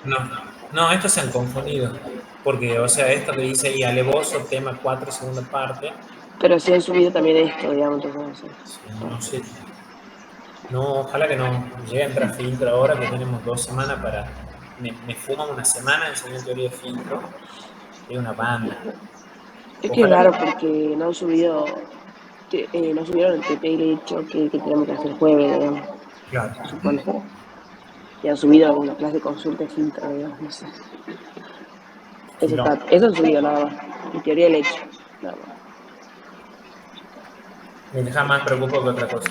No, estos se han confundido, porque, o sea, esto que dice ahí, alevoso, tema 4, segunda parte. Pero sí han subido también esto, digamos, entonces no sé. No, ojalá que no llegue a entrar filtro ahora, que tenemos 2 semanas para me fuman una semana enseñando teoría de filtro. Es una banda. Es que es raro porque no han subido, no subieron el TP y el hecho que tenemos que hacer el jueves, digamos, Claro. supone. Y han subido una clase de consulta y filtro, digamos, no sé. Eso han subido nada más. Y teoría del hecho, nada más. Me deja más preocupado que otra cosa.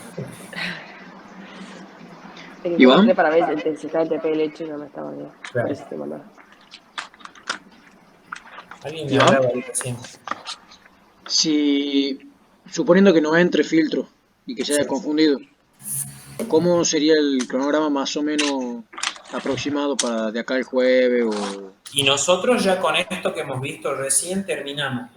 Es que ¿Iván? yo para ver si está el TP y el hecho no me estaba bien. Claro. Por eso te mandaba. Alguien me ¿Iván? hablaba ahí recién. Si, suponiendo que no entre filtro y que se haya Sí. confundido, ¿cómo sería el cronograma más o menos aproximado para de acá el jueves o...? Y nosotros ya con esto que hemos visto recién terminamos.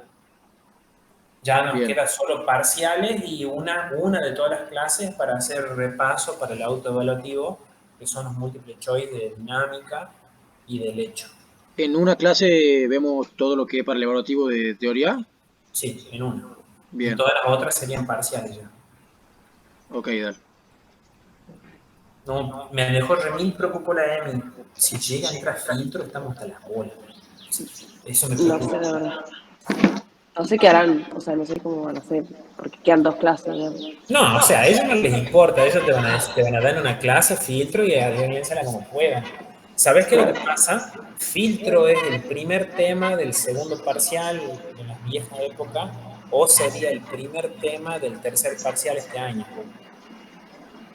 Ya nos Bien, queda solo parciales y una de todas las clases para hacer repaso para el autoevaluativo, que son los múltiples choice de dinámica y del hecho. en una clase vemos todo lo que es para el evaluativo de teoría. Sí, en una. Y Bien, todas las otras serían parciales ya. ok, dale. No, me dejó remil preocupó la Emi. Si llega a entrar filtro, estamos hasta las bolas. Sí, eso me No preocupa. sé, la verdad. No sé qué harán, o sea, no sé cómo van a hacer, porque quedan 2 clases, digamos. No, o sea, a ellos no les importa, ellos te van a dar una clase, filtro y arréglensela como puedan. ¿Sabes qué es lo que pasa? Filtro es el primer tema del segundo parcial en la vieja época o sería el primer tema del tercer parcial este año.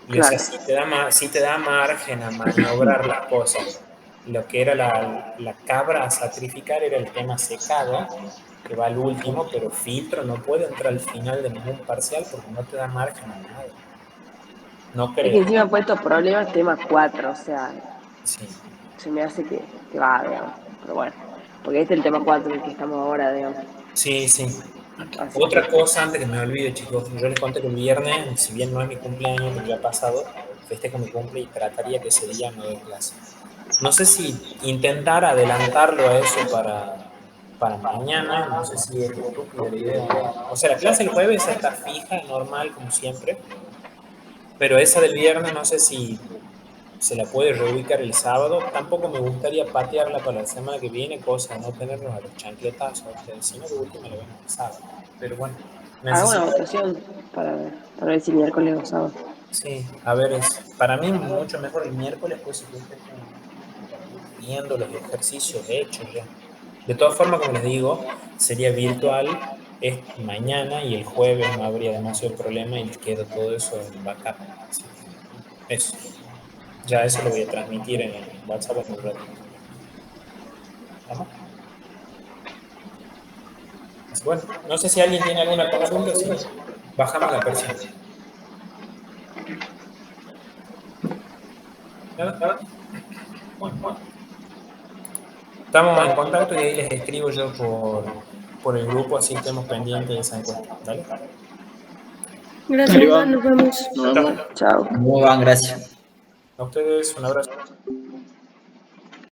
Y o sea, Claro. sí te da margen a maniobrar las cosas. Lo que era la cabra a sacrificar era el tema secado, que va al último, pero filtro no puede entrar al final de ningún parcial porque no te da margen a nada. No Es que creo. encima han puesto problemas tema 4, o sea, Sí, se me hace que va, digamos. Pero bueno, porque este es el tema 4 en el que estamos ahora, digamos. sí, sí. Así Otra que, cosa antes que me olvide, chicos, yo les conté que el viernes, si bien no es mi cumpleaños, pero ya ha pasado, festejo mi cumple y trataría que ese día no dé clase. No sé si intentar adelantarlo a eso para mañana, no sé si es estúpida la idea o no. O sea, la clase del jueves está fija, normal, como siempre, pero esa del viernes no sé si se la puede reubicar el sábado. Tampoco me gustaría patearla para la semana que viene, cosa de no tenernos a los chancletazos, sino que última la vemos el sábado. Pero bueno, hago una necesito. votación para ver si miércoles o sábado. Sí, a ver, para mí mucho mejor el miércoles, pues si ustedes están viendo los ejercicios hechos ya. De todas formas, como les digo, sería virtual es mañana y el jueves no habría demasiado problema y les queda todo eso en backup. Así que eso. Ya eso lo voy a transmitir en el WhatsApp en un ratito. ¿Vamos? Así, bueno, no sé si alguien tiene alguna consulta, si no, bajamos la persiana. ¿Nada? Bueno. Estamos en contacto y ahí les escribo yo por el grupo, así estemos pendientes de esa encuesta. ¿Vale? Dale, Gracias, Iván, Iván, nos vemos. nos vemos. Chao. ¿Cómo van? Gracias. A ustedes un abrazo.